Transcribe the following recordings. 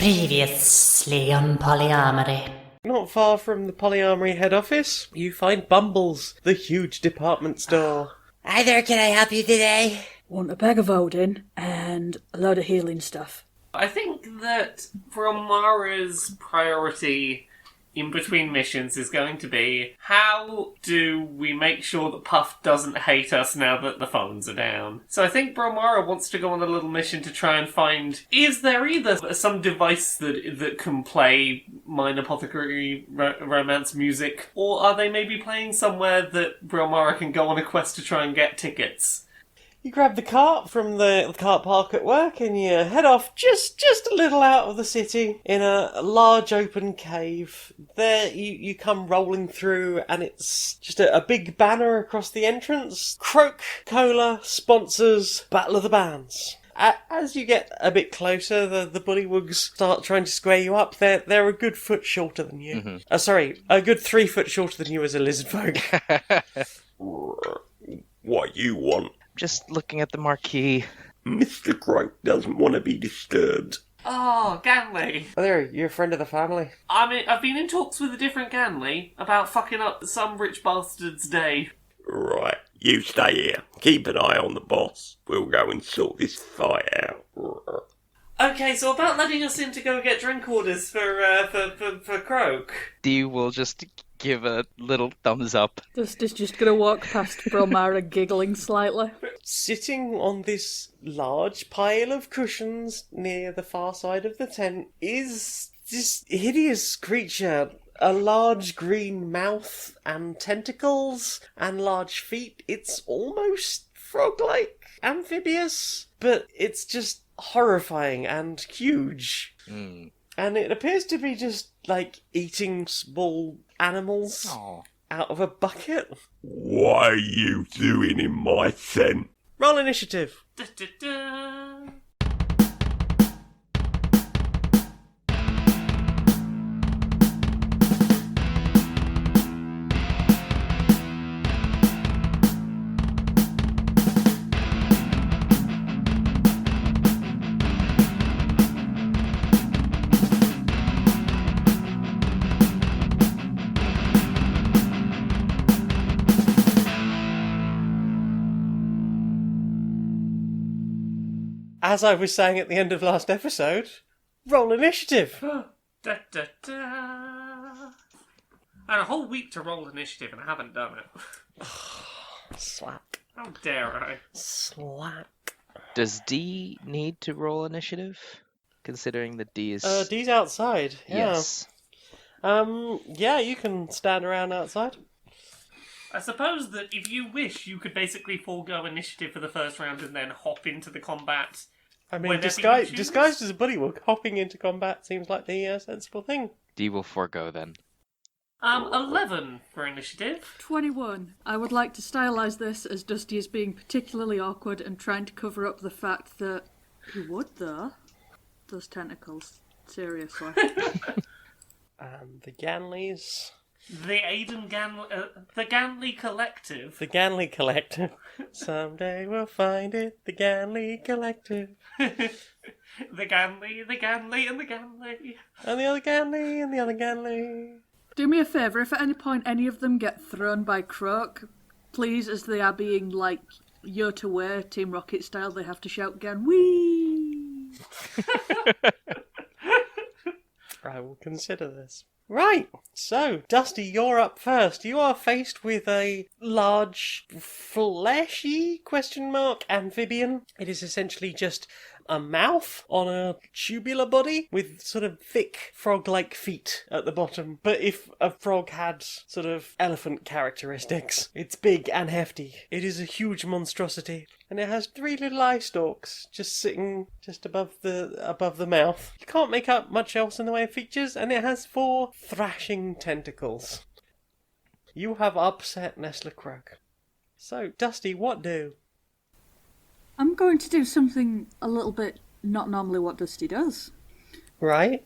Previously on PolyArmoury. Not far from the PolyArmoury head office, you find Bumbles, the huge department store. Hi there, can I help you today? Want a bag of Odin and a load of healing stuff. I think that Brilmara's priority in between missions is going to be, how do we make sure that Puff doesn't hate us now that the phones are down? So I think Brilmara wants to go on a little mission to try and find, is there either some device that can play Mine Apothecary romance music, or are they maybe playing somewhere that Brilmara can go on a quest to try and get tickets? You grab the cart from the cart park at work and you head off just a little out of the city in a large open cave. There you come rolling through and it's just a big banner across the entrance. Croke Cola sponsors Battle of the Bands. As you get a bit closer, the bullywugs start trying to square you up. They're a good foot shorter than you. Mm-hmm. A good 3 foot shorter than you as a lizard folk. What you want? Just looking at the marquee. Mr. Croke doesn't want to be disturbed. Oh, Ganley. Oh, there, you're a friend of the family. I mean, I've been in talks with a different Ganley about fucking up some rich bastard's day. Right, you stay here. Keep an eye on the boss. We'll go and sort this fight out. Okay, so about letting us in to go get drink orders for Croke. Dee will just give a little thumbs up. Dusty's just going to walk past Brilmara giggling slightly. Sitting on this large pile of cushions near the far side of the tent is this hideous creature. A large green mouth and tentacles and large feet. It's almost frog-like, amphibious, but it's just horrifying and huge. And it appears to be just, like, eating small animals out of a bucket. What are you doing in my tent? Roll initiative. Da-da-da. As I was saying at the end of last episode, roll initiative. Da-da-da. I had a whole week to roll initiative and I haven't done it. Slack. How dare I? Slack. Does Dee need to roll initiative? Considering that Dee is... Dee's outside. Yeah. Yes. Yeah, you can stand around outside. I suppose that if you wish, you could basically forego initiative for the first round and then hop into the combat. I mean, disguised as a bullywug, hopping into combat seems like the sensible thing. Dee will forego then. 11 for initiative. 21. I would like to stylise this as Dusty is being particularly awkward and trying to cover up the fact that he would, though. Those tentacles. Seriously. And the Ganleys. The the Ganley Collective. The Ganley Collective. Someday we'll find it. The Ganley Collective. the Ganley, and the Ganley. And the other Ganley, and the other Ganley. Do me a favour, if at any point any of them get thrown by Croke, please, as they are being, like, yurt away, Team Rocket style, they have to shout again, whee! I will consider this. Right, so, Dusty, you're up first. You are faced with a large, fleshy, amphibian. It is essentially just a mouth on a tubular body with sort of thick frog-like feet at the bottom. But if a frog had sort of elephant characteristics, it's big and hefty. It is a huge monstrosity. And it has 3 little eye stalks just sitting just above the mouth. You can't make out much else in the way of features, and it has 4 thrashing tentacles. You have upset Nestler Croke. So, Dusty, what do? I'm going to do something a little bit not normally what Dusty does. Right.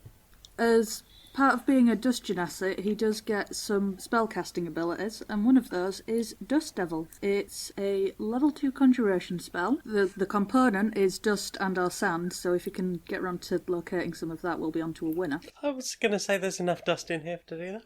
As part of being a dust genasi, he does get some spellcasting abilities, and one of those is Dust Devil. It's a level 2 conjuration spell. The component is dust and or sand, so if you can get around to locating some of that, we'll be on to a winner. I was going to say there's enough dust in here to do that.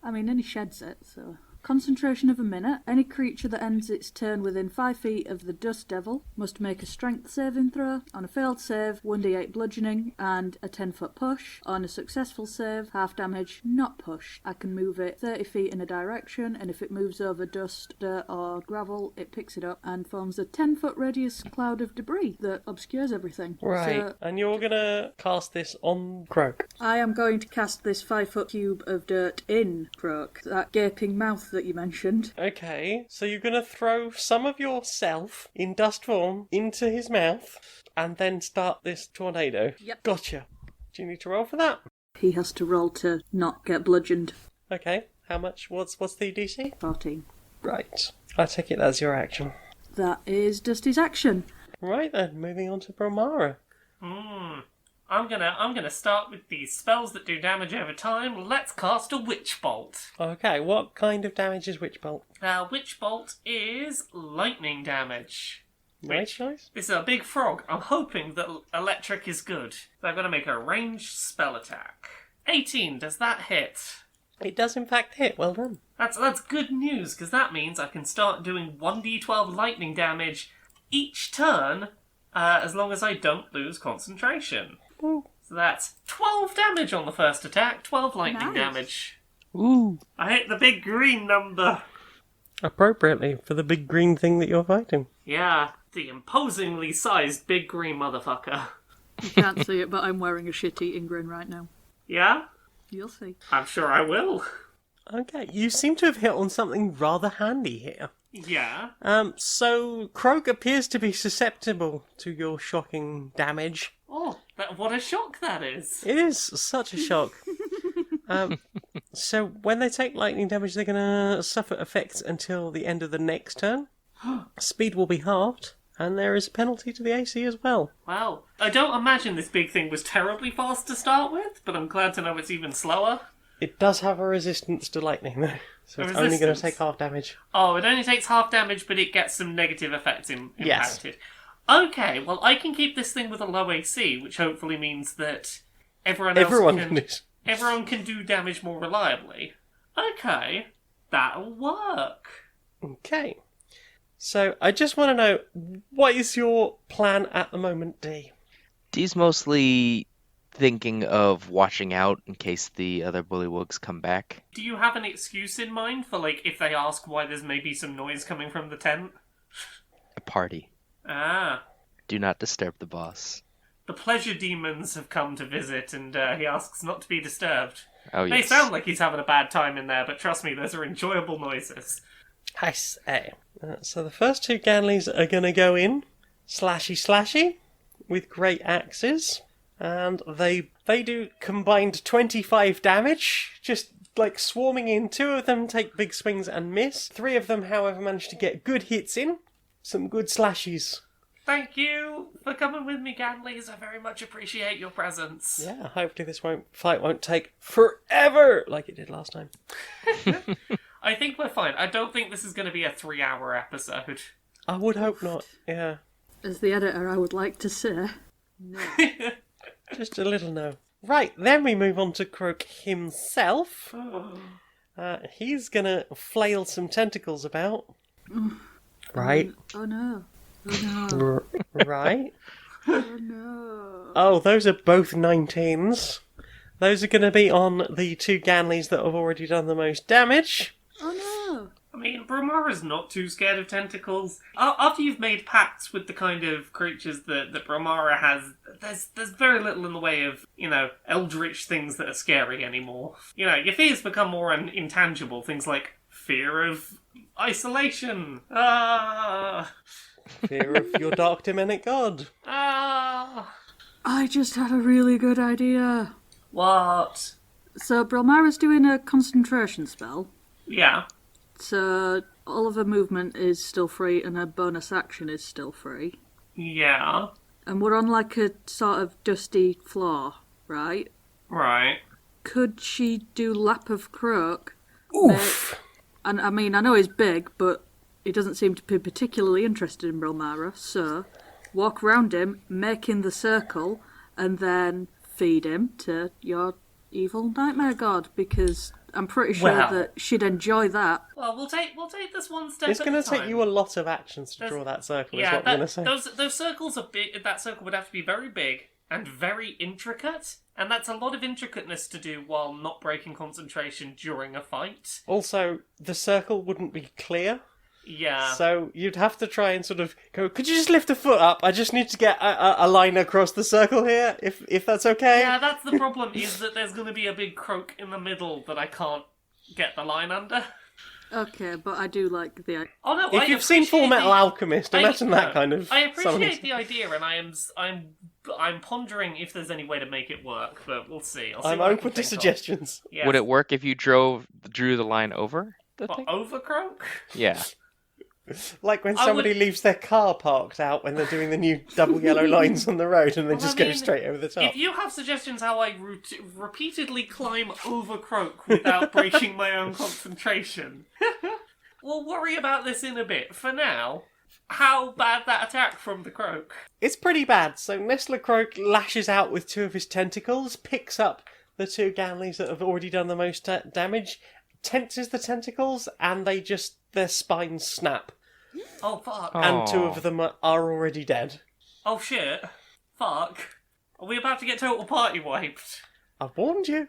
I mean, and he sheds it, so... Concentration of a minute. Any creature that ends its turn within 5 feet of the Dust Devil must make a strength saving throw. On a failed save, 1d8 bludgeoning and a 10-foot push. On a successful save, half damage, not push. I can move it 30 feet in a direction, and if it moves over dust, dirt or gravel, it picks it up and forms a 10-foot radius cloud of debris that obscures everything. Right, So and you're going to cast this on Croke. I am going to cast this 5-foot cube of dirt in Croke. That gaping mouth that you mentioned. Okay, so you're going to throw some of yourself in dust form into his mouth and then start this tornado. Yep. Gotcha. Do you need to roll for that? He has to roll to not get bludgeoned. Okay, how much? What's the DC? 14. Right, I take it that's your action. That is Dusty's action. Right then, moving on to Brilmara. I'm gonna start with these spells that do damage over time. Let's cast a Witch Bolt. Okay, what kind of damage is Witch Bolt? Witch Bolt is lightning damage. Nice choice. This is a big frog. I'm hoping that electric is good. So I'm gonna make a ranged spell attack. 18, does that hit? It does in fact hit, well done. That's good news, because that means I can start doing 1d12 lightning damage each turn, as long as I don't lose concentration. Ooh. So that's 12 damage on the first attack, 12 lightning Nice. damage. Ooh. I hit the big green number. Appropriately for the big green thing that you're fighting. Yeah, the imposingly sized big green motherfucker. You can't see it, but I'm wearing a shit-eating grin right now. Yeah? You'll see. I'm sure I will. Okay, you seem to have hit on something rather handy here. Yeah. So Croke appears to be susceptible to your shocking damage. Oh, what a shock that is. It is such a shock. So when they take lightning damage, they're going to suffer effects until the end of the next turn. Speed will be halved, and there is a penalty to the AC as well. Well, I don't imagine this big thing was terribly fast to start with, but I'm glad to know it's even slower. It does have a resistance to lightning, though, so A it's only going to resistance? take half damage. Oh, it only takes half damage, but it gets some negative effects impacted. Yes. Okay, well, I can keep this thing with a low AC, which hopefully means that everyone can do damage more reliably. Okay, that'll work. Okay. So I just want to know, what is your plan at the moment, D? Dee's mostly thinking of watching out in case the other bullywugs come back. Do you have an excuse in mind for, like, if they ask why there's maybe some noise coming from the tent? A party. Ah. Do not disturb the boss. The pleasure demons have come to visit, and he asks not to be disturbed. Oh, They yes. sound like he's having a bad time in there, but trust me, those are enjoyable noises. I say. So the first two Ganleys are going to go in, slashy, with great axes, and they do combined 25 damage, just like swarming in. Two of them take big swings and miss. Three of them, however, manage to get good hits in, some good slashes. Thank you for coming with me, Ganleys. I very much appreciate your presence. Yeah, hopefully this fight won't take forever like it did last time. I think we're fine. I don't think this is going to be a 3-hour episode. I would hope not, yeah. As the editor, I would like to say, no. Just a little no. Right, then we move on to Croke himself. He's gonna flail some tentacles about. Right. Oh no. Oh no. Right. Oh no. Oh, those are both 19s. Those are gonna be on the two Ganleys that have already done the most damage. Oh no. I mean, Brilmara's not too scared of tentacles. After you've made pacts with the kind of creatures that Brilmara has, there's very little in the way of, eldritch things that are scary anymore. Your fears become more intangible. Things like fear of isolation. Fear of your dark demonic god. I just had a really good idea. What? So Brilmara's doing a concentration spell. Yeah. So all of her movement is still free and her bonus action is still free. Yeah. And we're on like a sort of dusty floor, right? Right. could she do Lap of Croke? Oof. And I mean, I know he's big, but he doesn't seem to be particularly interested in Brilmara, so walk round him, make him the circle, and then feed him to your evil nightmare god, because I'm pretty sure that she'd enjoy that. Well, we'll take this one step It's at a going time. to take you a lot of actions to draw that circle, is what I'm going to say. Those circles are big. That circle would have to be very big and very intricate, and that's a lot of intricateness to do while not breaking concentration during a fight. Also, the circle wouldn't be clear. Yeah. So you'd have to try and sort of go, could you just lift a foot up? I just need to get a line across the circle here, if that's okay. Yeah, that's the problem, is that there's going to be a big croak in the middle that I can't get the line under. Okay, but I do like the idea. Oh no! If you've seen Full Metal Alchemist, imagine that kind of. I appreciate summoning. the idea, and I'm pondering if there's any way to make it work, but we'll see. I'll see I'm what I open can to think of. suggestions. Yes. Would it work if you drew the line over the What, thing? over croak? Yeah. Like when I somebody would- leaves their car parked out when they're doing the new double yellow lines on the road and then Well, just I go mean, straight over the top. If you have suggestions how I repeatedly climb over croak without breaking my own concentration, we'll worry about this in a bit. For now, how bad that attack from the croak? It's pretty bad. So Nestler Croke lashes out with two of his tentacles, picks up the two Ganleys that have already done the most damage, tenses the tentacles, and their spines snap. Oh fuck! And two Aw. of them are already dead. Oh shit! Fuck! Are we about to get total party wiped? I've warned you.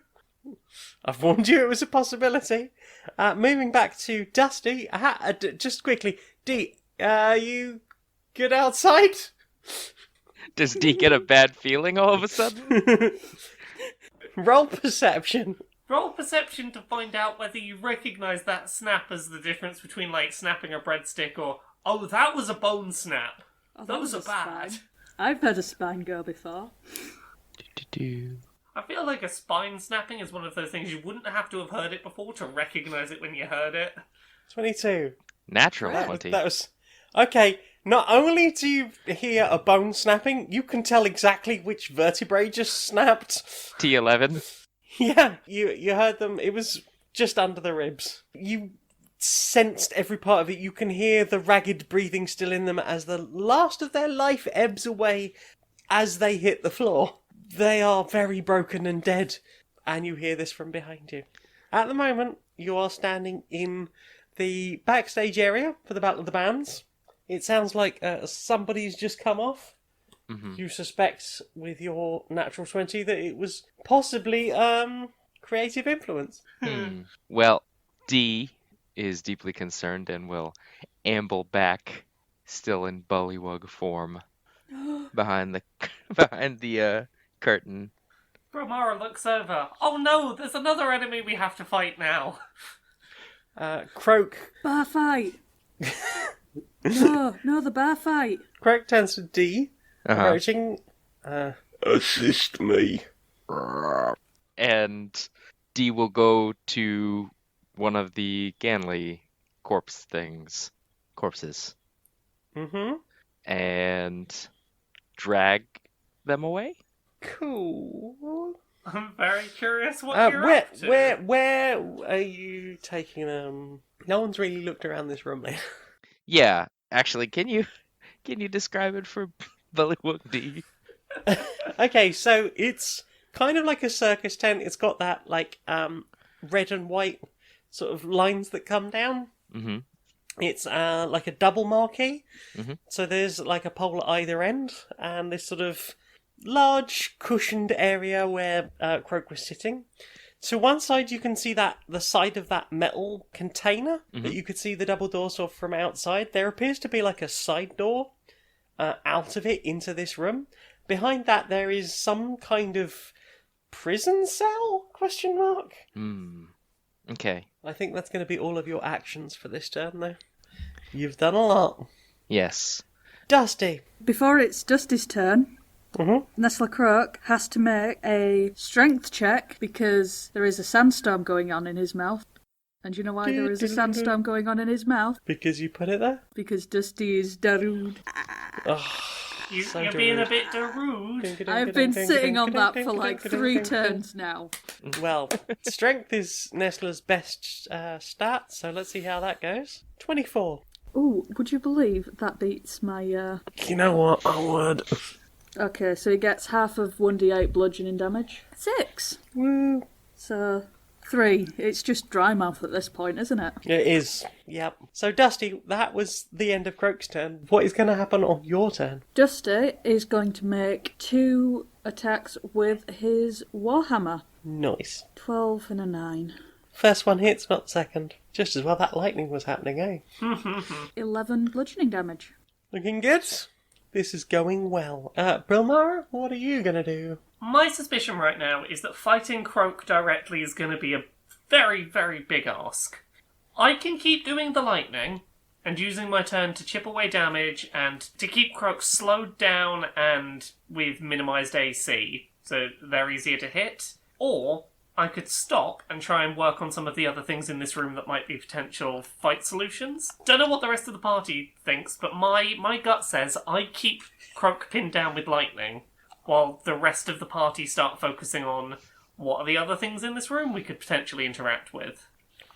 I've warned you it was a possibility. Moving back to Dusty, just quickly, D, you good outside? Does D get a bad feeling all of a sudden? Roll perception. Roll perception to find out whether you recognise that snap as the difference between, like, snapping a breadstick or, oh, that was a bone snap. Oh, Those are a bad. spine. I've had a spine go before. I feel like a spine snapping is one of those things you wouldn't have to have heard it before to recognise it when you heard it. 22. Natural That 20. was... Okay, not only do you hear a bone snapping, you can tell exactly which vertebrae just snapped. T11. Yeah, you heard them. It was just under the ribs. You sensed every part of it. You can hear the ragged breathing still in them as the last of their life ebbs away as they hit the floor. They are very broken and dead, and you hear this from behind you. At the moment, you are standing in the backstage area for the Battle of the Bands. It sounds like somebody's just come off. Mm-hmm. You suspect, with your natural 20, that it was possibly creative influence. Well, D is deeply concerned and will amble back, still in bullywug form, behind the curtain. Brilmara looks over. Oh no, there's another enemy we have to fight now. Croke Bar fight! No, the bar fight! Croke turns to D, approaching. Assist me. And D will go to one of the Ganley corpses, Mm-hmm. and drag them away. Cool. I'm very curious what you're up to. Where are you taking them? No one's really looked around this room yet. Yeah, actually, can you describe it for Bullywug D? Okay, so it's kind of like a circus tent. It's got that like red and white sort of lines that come down. Mm-hmm. It's like a double marquee. Mhm. So there's like a pole at either end, and this sort of large cushioned area where Croak was sitting. To one side, you can see that the side of that metal container that you could see the double door sort of from outside. There appears to be like a side door out of it into this room. Behind that, there is some kind of prison cell? Question mark. Okay. I think that's going to be all of your actions for this turn, though. You've done a lot. Yes. Dusty. Before it's Dusty's turn, Mm-hmm. Nestler Croke has to make a strength check because there is a sandstorm going on in his mouth. And you know why there is a sandstorm going on in his mouth? Because you put it there? Because Dusty is Darude. So You're being a rude. bit rude. I've been sitting on that for like 3 turns now. Well, strength is Nestler's best stat, so let's see how that goes. 24. Ooh, would you believe that beats my... You know what? I would. Okay, so he gets half of 1d8 bludgeoning damage. 6! Woo. So, 3. It's just dry mouth at this point, isn't it? It is. Yep. So, Dusty, that was the end of Croak's turn. What is going to happen on your turn? Dusty is going to make 2 attacks with his Warhammer. Nice. 12 and a 9. First one hits, not second. Just as well that lightning was happening, eh? 11 bludgeoning damage. Looking good. This is going well. Brilmara, what are you going to do? My suspicion right now is that fighting Croke directly is going to be a very, very big ask. I can keep doing the lightning and using my turn to chip away damage and to keep Croke slowed down and with minimised AC, so they're easier to hit. Or I could stop and try and work on some of the other things in this room that might be potential fight solutions. Don't know what the rest of the party thinks, but my gut says I keep Croak pinned down with lightning, while the rest of the party start focusing on what are the other things in this room we could potentially interact with.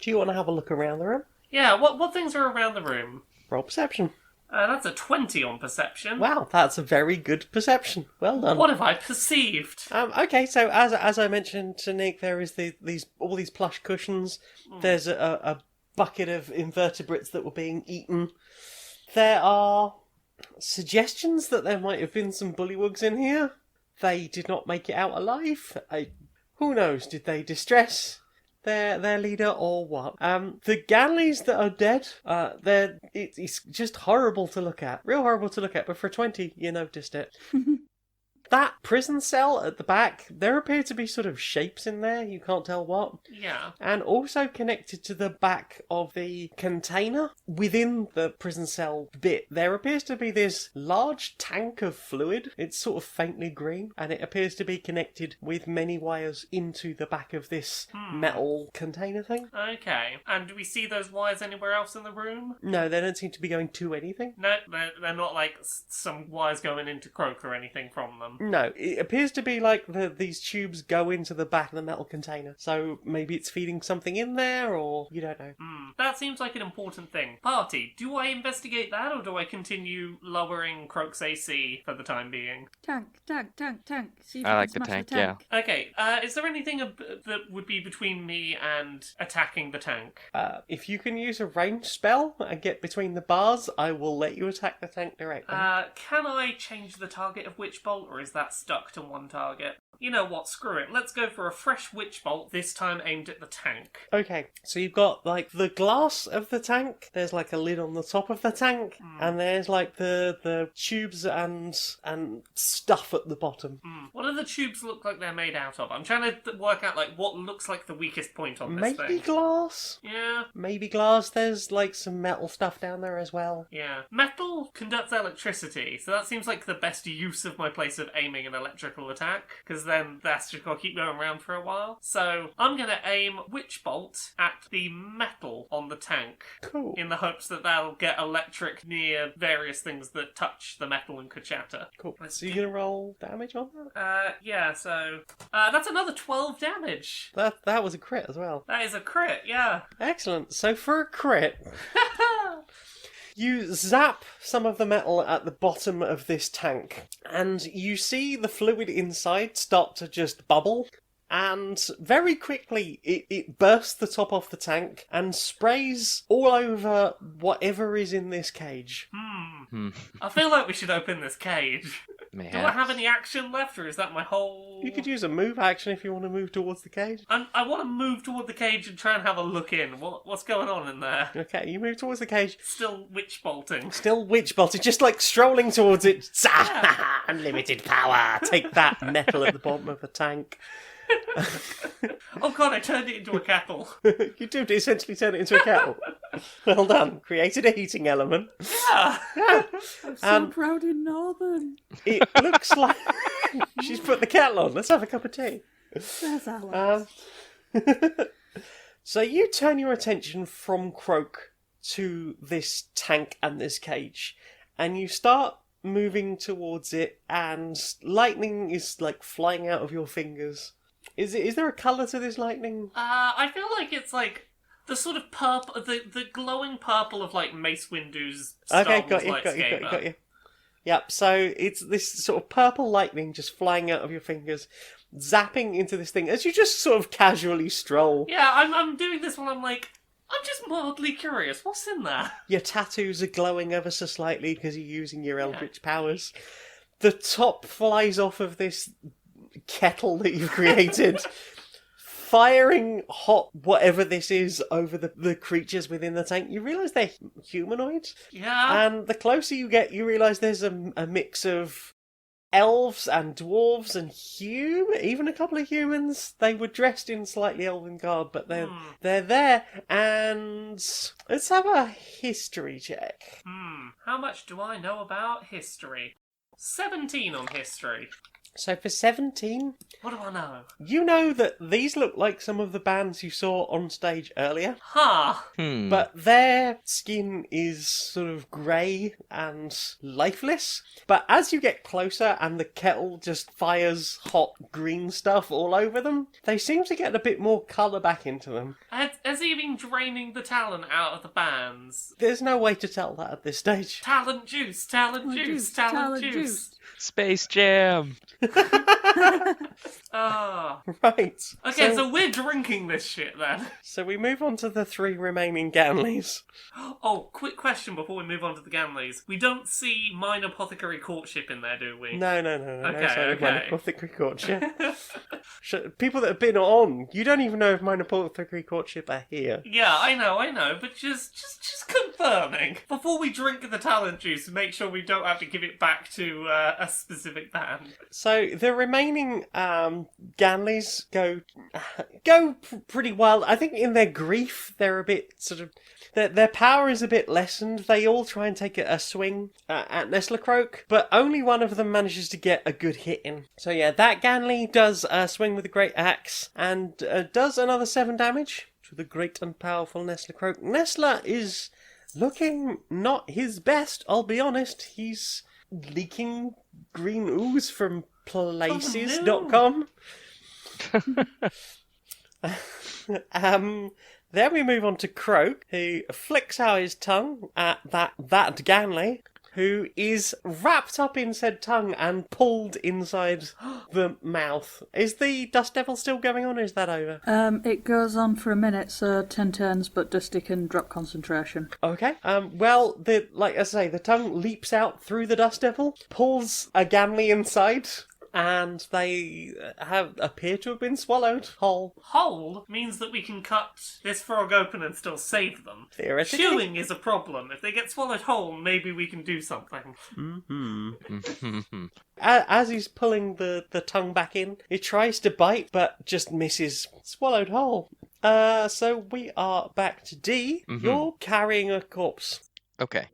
Do you want to have a look around the room? Yeah, what things are around the room? Roll perception. That's a 20 on perception. Wow, that's a very good perception. Well done. What have I perceived? Okay, so as I mentioned to Nick, there is all these plush cushions. There's a bucket of invertebrates that were being eaten. There are suggestions that there might have been some bullywugs in here. They did not make it out alive. Who knows? Did they distress their leader or what? The Ganleys that are dead, it's just horrible to look at. Real horrible to look at, but for 20, you noticed it. That prison cell at the back, there appear to be sort of shapes in there, you can't tell what. Yeah. And also connected to the back of the container, within the prison cell bit, there appears to be this large tank of fluid. It's sort of faintly green, and it appears to be connected with many wires into the back of this metal container thing. Okay. And do we see those wires anywhere else in the room? No, they don't seem to be going to anything. No, they're not like some wires going into Croak or anything from them. No, it appears to be like these tubes go into the back of the metal container. So maybe it's feeding something in there, or you don't know. That seems like an important thing. Party, do I investigate that, or do I continue lowering Croak's AC for the time being? Tank. See if I you like can the smash tank, yeah. Okay, is there anything that would be between me and attacking the tank? If you can use a range spell and get between the bars, I will let you attack the tank directly. Can I change the target of Witch Bolt, or is that stuck to one target? You know what, screw it. Let's go for a fresh Witch Bolt, this time aimed at the tank. Okay, so you've got like the glass of the tank, there's like a lid on the top of the tank, and there's like the tubes and stuff at the bottom. What do the tubes look like they're made out of? I'm trying to work out like what looks like the weakest point on this Maybe thing. glass? Yeah. Maybe glass, there's like some metal stuff down there as well. Yeah. Metal conducts electricity, so that seems like the best use of my place of aiming an electrical attack, because then that's just got to keep going around for a while. So I'm going to aim Witch Bolt at the metal on the tank, Cool. in the hopes that that'll get electric near various things that touch the metal and could shatter. Cool. So you're gonna roll damage on that? Yeah, so that's another 12 damage. That was a crit as well. That is a crit, yeah. Excellent. So for a crit, you zap some of the metal at the bottom of this tank, and you see the fluid inside start to just bubble. And very quickly, it bursts the top off the tank and sprays all over whatever is in this cage. I feel like we should open this cage. May Do I have any action left, or is that my whole... You could use a move action if you want to move towards the cage. I want to move toward the cage and try and have a look in. What's going on in there? Okay, you move towards the cage. Still witch bolting. Still witch bolted, just like strolling towards it. Unlimited power! Take that, metal at the bottom of the tank. Oh god, I turned it into a kettle. You did essentially turn it into a kettle. Well done. Created a heating element. Yeah. I'm so proud in Northern. It looks like she's put the kettle on. Let's have a cup of tea. There's Alex. So you turn your attention from Croak to this tank and this cage, and you start moving towards it, and lightning is like flying out of your fingers. Is there a colour to this lightning? I feel like it's like the sort of purple, the glowing purple of like Mace Windu's Star Wars lightsaber. Got you. Yep, so it's this sort of purple lightning just flying out of your fingers, zapping into this thing as you just sort of casually stroll. Yeah, I'm doing this while I'm just mildly curious. What's in there? Your tattoos are glowing ever so slightly because you're using your eldritch powers. The top flies off of this kettle that you've created, firing hot whatever this is over the creatures within the tank. You realise they're humanoid. Yeah. And the closer you get, you realise there's a mix of elves and dwarves and even a couple of humans. They were dressed in slightly elven garb, but they're there. And let's have a history check. How much do I know about history? 17 on history. So for 17, What do I know? you know that these look like some of the bands you saw on stage earlier, Huh. but their skin is sort of grey and lifeless. But as you get closer and the kettle just fires hot green stuff all over them, they seem to get a bit more colour back into them. Has he been draining the talent out of the bands? There's no way to tell that at this stage. Talent juice, talent juice, talent juice. Space Jam. Ah. Right. Okay, so we're drinking this shit then. So we move on to the 3 remaining Ganleys. Oh, quick question before we move on to the Ganleys. We don't see Mine Apothecary Courtship in there, do we? No. Okay, No sign of okay. Minor Apothecary Courtship. People that have been on, you don't even know if Minor Apothecary Courtship are here. Yeah, I know, but just confirming. Before we drink the talent juice, make sure we don't have to give it back to a specific band. So the remaining Ganleys go pretty well. I think in their grief, they're a bit sort of... Their power is a bit lessened. They all try and take a swing at Nestler Croke, but only one of them manages to get a good hit in. So yeah, that Ganley does swing with a great axe and does another 7 damage to the great and powerful Nestler Croke. Nestler is looking not his best, I'll be honest. He's leaking green ooze from places.com. Then we move on to Croke, who flicks out his tongue at that Ganley, who is wrapped up in said tongue and pulled inside the mouth. Is the Dust Devil still going on, or is that over? It goes on for a minute, so 10 turns, but Dusty can drop concentration. Okay. Well, like I say, the tongue leaps out through the Dust Devil, pulls a Ganley inside, and they appear to have been swallowed whole. Whole means that we can cut this frog open and still save them. Theoretically. Chewing is a problem. If they get swallowed whole, maybe we can do something. As he's pulling the tongue back in, he tries to bite, but just misses. Swallowed whole. So we are back to D. You're carrying a corpse. Okay.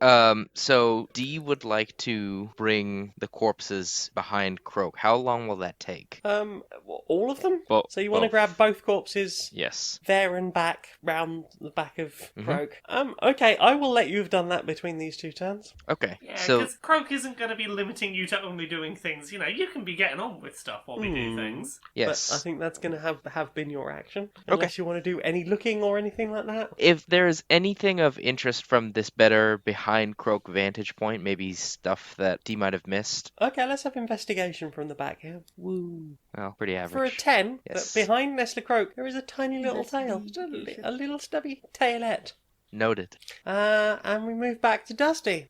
So Dee would like to bring the corpses behind Croak. How long will that take? All of them? So you want to both. grab both corpses? Yes. There and back, round the back of Croak. Okay, I will let you have done that between these 2 turns. Okay. Yeah, So because Croak isn't going to be limiting you to only doing things. You know, you can be getting on with stuff while we do things. yes. But I think that's going to have been your action. Unless you want to do any looking or anything like that. If there's anything of interest from this better behind Croak vantage point, maybe stuff that Dee might have missed. Okay, let's have investigation from the back here. Woo. Well, pretty average. For a 10, Yes. but behind Nestler Croke, there is a tiny little tail. Just a little stubby tailette. Noted. And we move back to Dusty.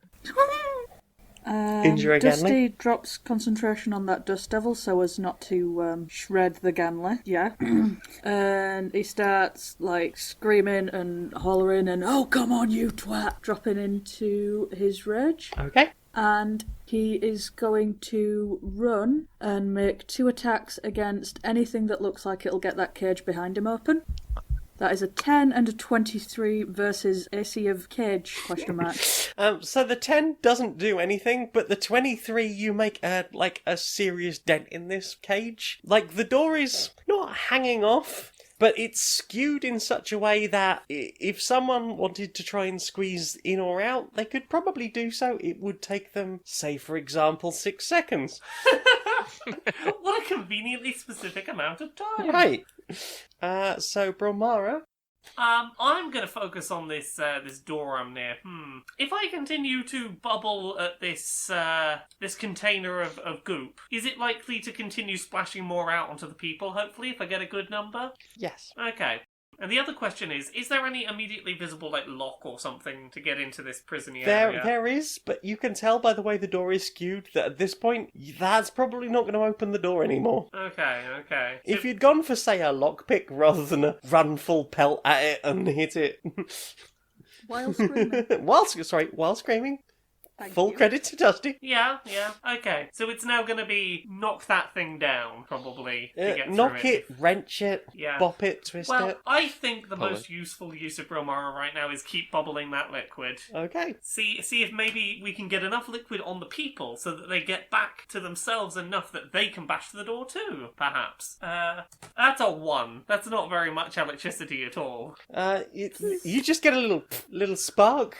Injure a Dusty Ganley. drops concentration on that Dust Devil so as not to shred the Ganley. Yeah. And he starts, like, screaming and hollering and, "Oh, come on, you twat!" dropping into his rage. Okay. And he is going to run and make 2 attacks against anything that looks like it'll get that cage behind him open. That is a 10 and a 23 versus AC of cage, question mark. So the 10 doesn't do anything, but the 23 you make a serious dent in this cage. Like, the door is not hanging off, but it's skewed in such a way that if someone wanted to try and squeeze in or out, they could probably do so. It would take them, say, for example, 6 seconds. What a conveniently specific amount of time. Right. So, Brilmara. I'm going to focus on this this door I'm near. If I continue to bubble at this this container of goop, is it likely to continue splashing more out onto the people, hopefully, if I get a good number? Yes. Okay. And the other question is there any immediately visible, like, lock or something to get into this prison area? There is, but you can tell by the way the door is skewed that at this point, that's probably not going to open the door anymore. Okay. If you'd gone for, say, a lockpick rather than a run full pelt at it and hit it. While screaming. while screaming. Thank Full you. credit to Dusty. Yeah, okay. So it's now going to be knock that thing down, probably, to get Knock through it, wrench it, Yeah. bop it, twist Well, it. I think the Pull most useful use of Brilmara right now is keep bubbling that liquid. Okay. See if maybe we can get enough liquid on the people so that they get back to themselves enough that they can bash the door too, perhaps. That's a 1. That's not very much electricity at all. You just get a little spark.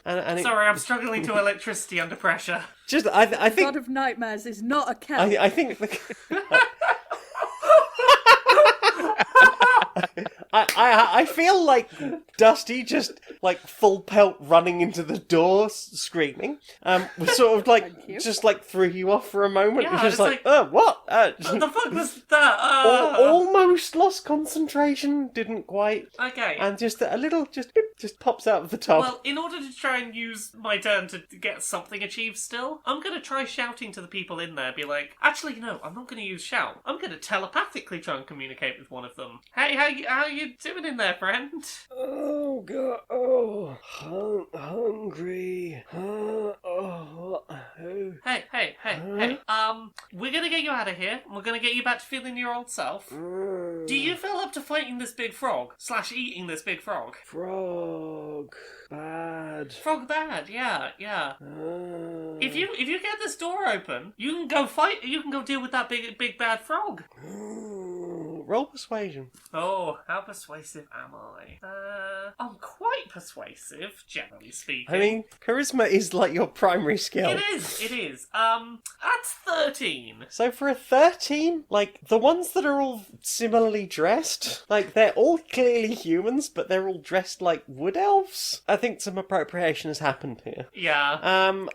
And Sorry, I'm struggling to electricity under pressure. I God think of Nightmares is not a cat. I think I feel like Dusty just like full pelt running into the door screaming. Was sort of like Thank you. just like threw you off for a moment. Yeah, You're just it's like, like- what? What the fuck was that? Almost lost concentration, didn't quite, Okay. and just a little just pops out of the top. Well, in order to try and use my turn to get something achieved still, I'm going to try shouting to the people in there, be like, actually, no, I'm not going to use shout. I'm going to telepathically try and communicate with one of them. Hey, how you doing in there, friend? Oh god! Hungry. Hey. We're going to get you out of here, and we're going to get you back to feeling your old self. Do you feel up to fighting this big frog? / eating this big frog? Frog. Bad. Frog bad, yeah. If you get this door open, you can go fight. You can go deal with that big bad frog. Roll persuasion. Oh, how persuasive am I? I'm quite persuasive, generally speaking. I mean, charisma is like your primary skill. It is. That's 13. So for a 13, like, the ones that are all similarly dressed, like, they're all clearly humans, but they're all dressed like wood elves. I think some appropriation has happened here. Yeah.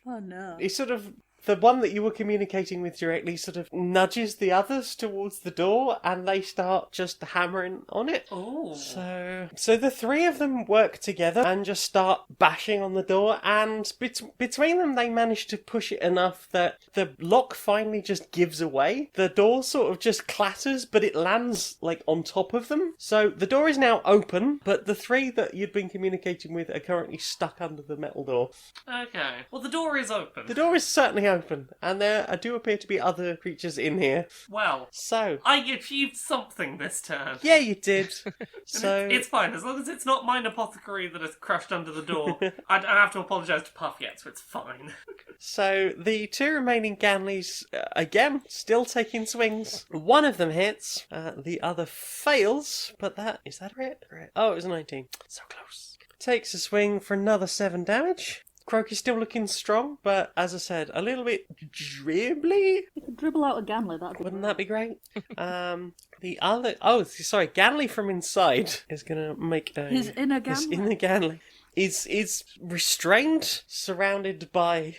Oh no. He sort of... The one that you were communicating with directly sort of nudges the others towards the door, and they start just hammering on it. Ooh. So the three of them work together and just start bashing on the door, and between them they manage to push it enough that the lock finally just gives away. The door sort of just clatters, but it lands like on top of them. So the door is now open, but the three that you'd been communicating with are currently stuck under the metal door. Okay. Well, the door is open. The door is certainly open, and there do appear to be other creatures in here. Well, So, I achieved something this turn. yeah, you did. And So, it's fine, as long as it's not mine apothecary that is crushed under the door. I don't have to apologise to Puff yet, so it's fine. so the two remaining Ganleys, again, still taking swings. One of them hits, the other fails, but is that it? Oh, it was a 19. So close. Takes a swing for another 7 damage. Croak is still looking strong, but as I said, a little bit dribbly. You could dribble out a Ganley, that'd be Wouldn't that be great? The other... Oh, sorry, Ganley from inside is going to make a... His inner His Ganley. inner Ganley is restrained, surrounded by...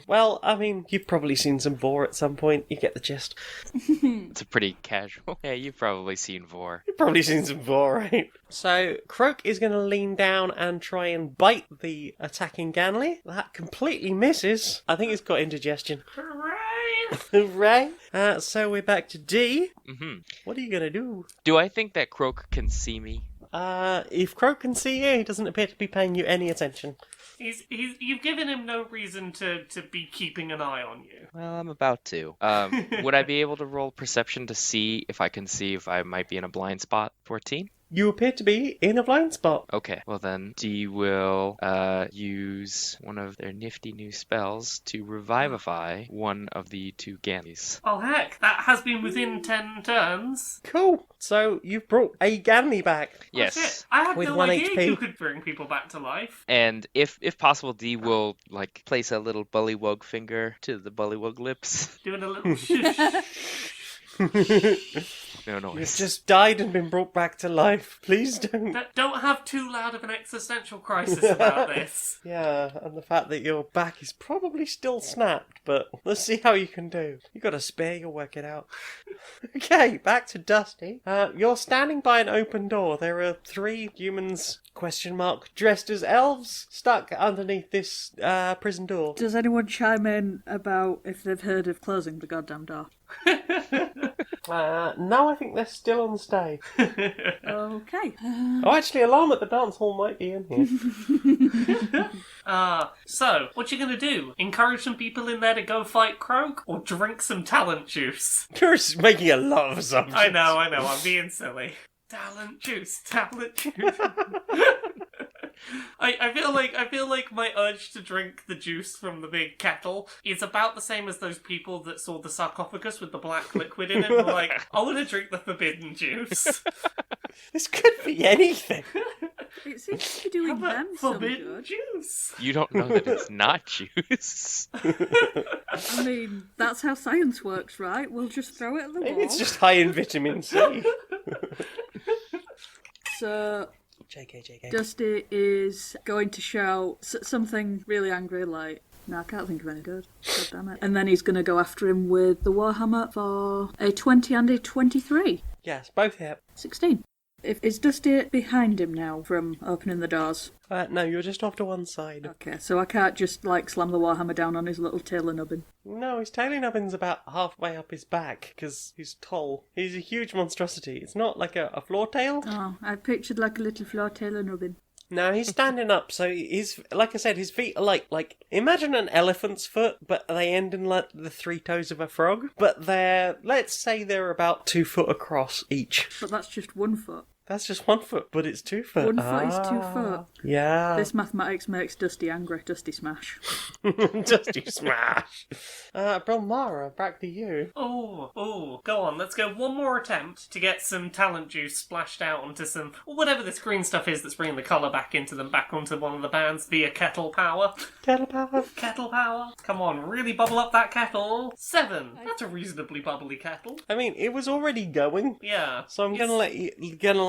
well, I mean, you've probably seen some Vor at some point. You get the gist. It's a pretty casual. Yeah, you've probably seen Vor. You've probably seen some Vor, right? So, Croak is going to lean down and try and bite the attacking Ganley. That completely misses. I think it's got indigestion. Hooray! Hooray! So we're back to D. Mm-hmm. What are you going to do? Do I think that Croak can see me? If Croak can see you, he doesn't appear to be paying you any attention. You've given him no reason to be keeping an eye on you. Well, I'm about to. Would I be able to roll perception to see if I can see if I might be in a blind spot? 14? You appear to be in a blind spot. Okay, well then, Dee will use one of their nifty new spells to revivify one of the two Ganleys. Oh heck, that has been within 10 turns. Cool. So you've brought a Ganley back. Oh, Yes. shit. I had With no 1 idea HP. you could bring people back to life. And if possible, Dee will like place a little bullywug finger to the bullywug lips. Doing a little shush. No noise. You've just died and been brought back to life. Please don't. Don't have too loud of an existential crisis about this. Yeah, and the fact that your back is probably still snapped, but let's see how you can do. You got a spare, you'll work it out. Okay, back to Dusty. You're standing by an open door. There are 3 humans, dressed as elves, stuck underneath this prison door. Does anyone chime in about if they've heard of closing the goddamn door? No, I think they're still on stage. Okay. Oh, actually, Alarm at the dance hall might be in here. So, what you gonna do? Encourage some people in there to go fight Croke? Or drink some talent juice? You're just making a lot of assumptions. I know, I'm being silly. Talent juice. I feel like my urge to drink the juice from the big kettle is about the same as those people that saw the sarcophagus with the black liquid in it and were like, I want to drink the forbidden juice. This could be anything. It seems to be doing them some Forbidden good. juice. You don't know that it's not juice. I mean, that's how science works, right? We'll just throw it at the Maybe wall. it's just high in vitamin C. So, JK. Dusty is going to shout something really angry like, no, I can't think of any good. God damn it. And then he's going to go after him with the Warhammer for a 20 and a 23. Yes, both hit. 16. Is Dusty behind him now from opening the doors? No, you're just off to one side. Okay, so I can't just, slam the Warhammer down on his little tailor nubbin. No, his tailing nubbin's about halfway up his back, because he's tall. He's a huge monstrosity. It's not like a floor tail. Oh, I pictured like a little floor tailor nubbin. No, he's standing up, so he's, like I said, his feet are like imagine an elephant's foot, but they end in like the 3 toes of a frog. But let's say they're about 2 foot across each. But that's just 1 foot. That's just 1 foot, but it's 2 foot. 1 foot is 2 foot. Yeah. This mathematics makes Dusty angry. Dusty smash. Dusty smash. Brilmara, back to you. Oh, go on, let's go one more attempt to get some talent juice splashed out onto some, or whatever this green stuff is that's bringing the colour back into them, back onto one of the bands via kettle power. Kettle power. Kettle power. Come on, really bubble up that kettle. 7. That's a reasonably bubbly kettle. I mean, it was already going. Yeah. So I'm gonna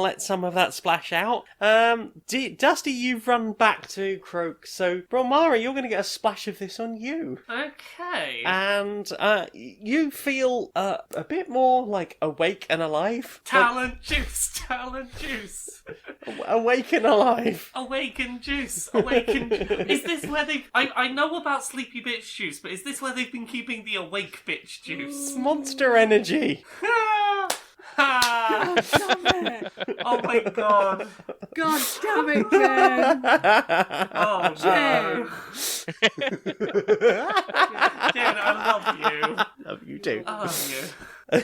let some of that splash out. Dusty, you've run back to Croke, so Brilmara, you're gonna get a splash of this on you. Okay. And you feel a bit more like awake and alive. Talent juice. Awake and alive. Awaken juice. Is this where they've... I know about sleepy bitch juice, but is this where they've been keeping the awake bitch juice? Monster energy. God damn it! Oh my god. God damn it, Jen! Oh Jen! Jen, I love you. Love you too. I love you.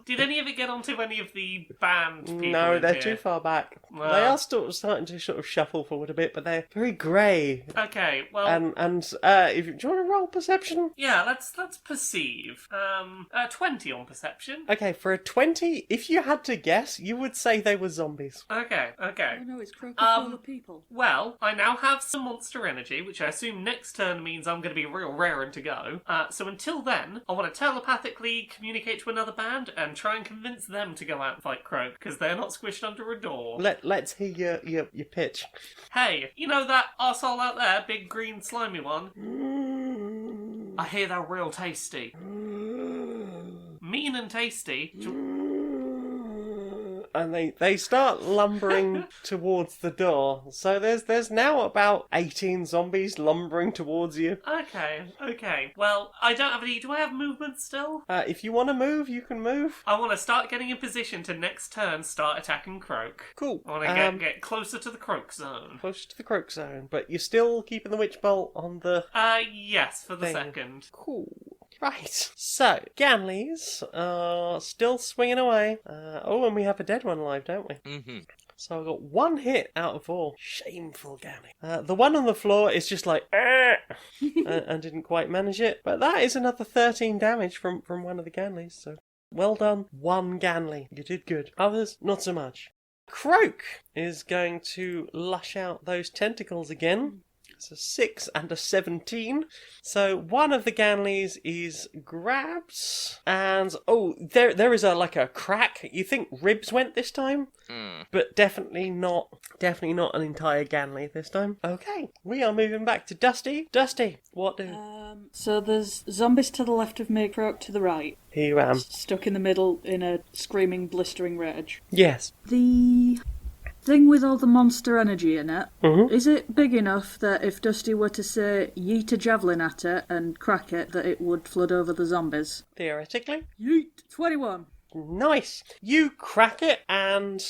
Did any of it get onto any of the band people? No, in they're here? too far back. Well. They are starting to sort of shuffle forward a bit, but they're very grey. Okay, well... And do you want to roll perception? yeah, let's perceive. 20 on perception. Okay, for a 20, if you had to guess, you would say they were zombies. Okay. Oh no, it's Coca-Cola people. Well, I now have some monster energy, which I assume next turn means I'm going to be real raring to go. So until then, I want to telepathically communicate to another band and try and convince them to go out and fight Croke, because they're not squished under a door. Let's hear your pitch. Hey, you know that arsehole out there, big green slimy one? I hear they're real tasty. Mean and tasty. And they start lumbering towards the door. So there's now about 18 zombies lumbering towards you. Okay. Well, I don't have any... do I have movement still? If you want to move, you can move. I want to start getting in position to next turn start attacking Croke. Cool. I want to get closer to the Croke zone. Close to the Croke zone, but you're still keeping the witch bolt on the... Yes, for the thing. second. Cool. Right, so Ganleys are still swinging away. And we have a dead one alive, don't we? Mm-hmm. So I got 1 hit out of 4. Shameful Ganley. The one on the floor is just like, and didn't quite manage it. But that is another 13 damage from one of the Ganleys. So well done, 1 Ganley. You did good. Others, not so much. Croke is going to lush out those tentacles again. It's a 6 and a 17. So one of the Ganleys is grabbed, and there is a crack. You think ribs went this time, but definitely not an entire Ganley this time. Okay, we are moving back to Dusty. Dusty, what do? So there's zombies to the left of me, Croke to the right. Here you am. Stuck in the middle in a screaming, blistering rage. Yes. The thing with all the monster energy in it, is it big enough that if Dusty were to say yeet a javelin at it and crack it, that it would flood over the zombies? Theoretically. Yeet! 21. Nice. You crack it, and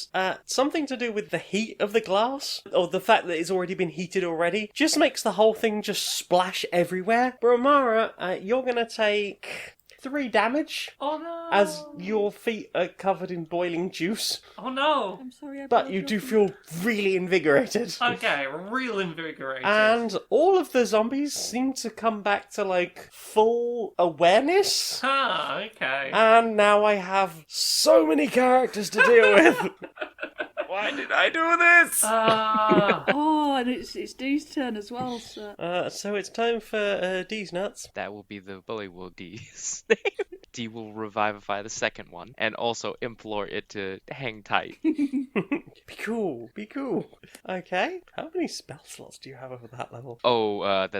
something to do with the heat of the glass, or the fact that it's already been heated already, just makes the whole thing just splash everywhere. Brilmara, you're going to take 3 damage. Oh no! As your feet are covered in boiling juice. Oh no! I'm sorry, But you do feel really invigorated. Okay, real invigorated. And all of the zombies seem to come back to, full awareness. Okay. And now I have so many characters to deal with. Why did I do this? Oh, and it's Dee's turn as well, so... So it's time for D's nuts. That will be the Bullywug D's. D will revivify the second one and also implore it to hang tight. Be cool. Okay. How many spell slots do you have over that level?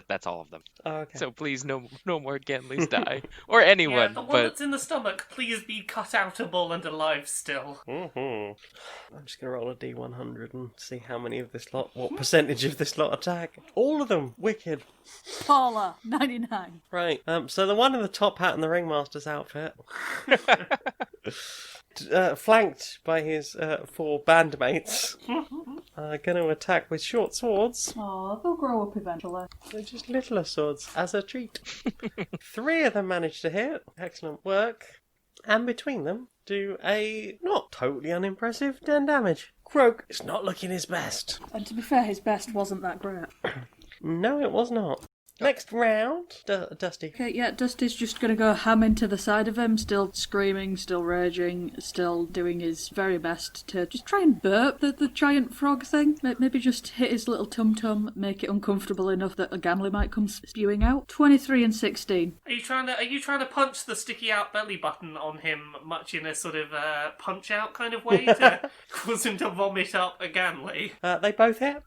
That's all of them. Okay. So please, no more Ganleys die. Or anyone, Yeah, the one but... that's in the stomach, please be cut outable and alive still. I'm just going to roll a D100 and see how many of this lot, what percentage of this lot attack. All of them. Wicked. Paula, 99. Right. So the one in the top hat and the ringmaster's outfit. Flanked by his 4 bandmates, are going to attack with short swords. Oh, they'll grow up eventually. They're just littler swords, as a treat. 3 of them manage to hit. Excellent work. And between them, do a not totally unimpressive 10 damage. Croke is not looking his best. And to be fair, his best wasn't that great. No, it was not. Next round, Dusty. Okay, yeah, Dusty's just going to go ham into the side of him, still screaming, still raging, still doing his very best to just try and burp the giant frog thing. Maybe just hit his little tum-tum, make it uncomfortable enough that a Ganley might come spewing out. 23 and 16. Are you trying to punch the sticky out belly button on him, much in a sort of punch out kind of way to cause him to vomit up a Ganley? They both hit.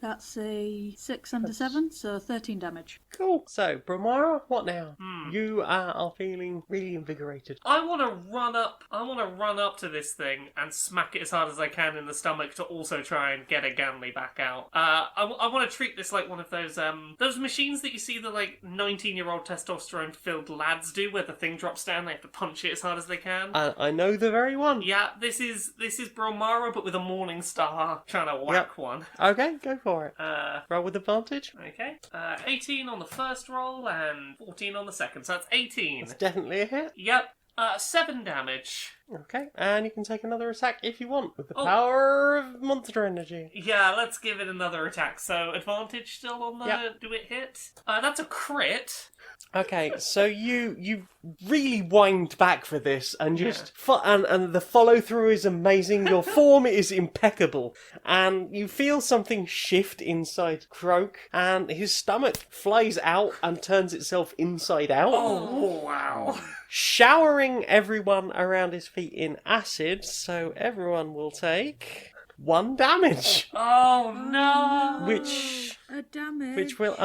That's a 6 and a 7, so 13 damage. Cool. So, Brilmara, what now? You are feeling really invigorated. I want to run up to this thing and smack it as hard as I can in the stomach to also try and get a Ganley back out. I want to treat this like one of those machines that you see the 19-year-old testosterone-filled lads do, where the thing drops down, they have to punch it as hard as they can. I know the very one. Yeah, this is Brilmara, but with a morning star trying to whack one. Okay, go for it. Roll with advantage. Okay. 18 on the first roll and 14 on the second, so that's 18. It's definitely a hit. Yep. 7 damage. Okay, and you can take another attack if you want with the power of monster energy. Yeah, let's give it another attack. So advantage still on the do it hit? That's a crit. Okay, so you really wind back for this and just and the follow through is amazing. Your form is impeccable, and you feel something shift inside Croke, and his stomach flies out and turns itself inside out. Oh wow! Showering everyone around his feet in acid, so everyone will take 1 damage. Oh no! Which will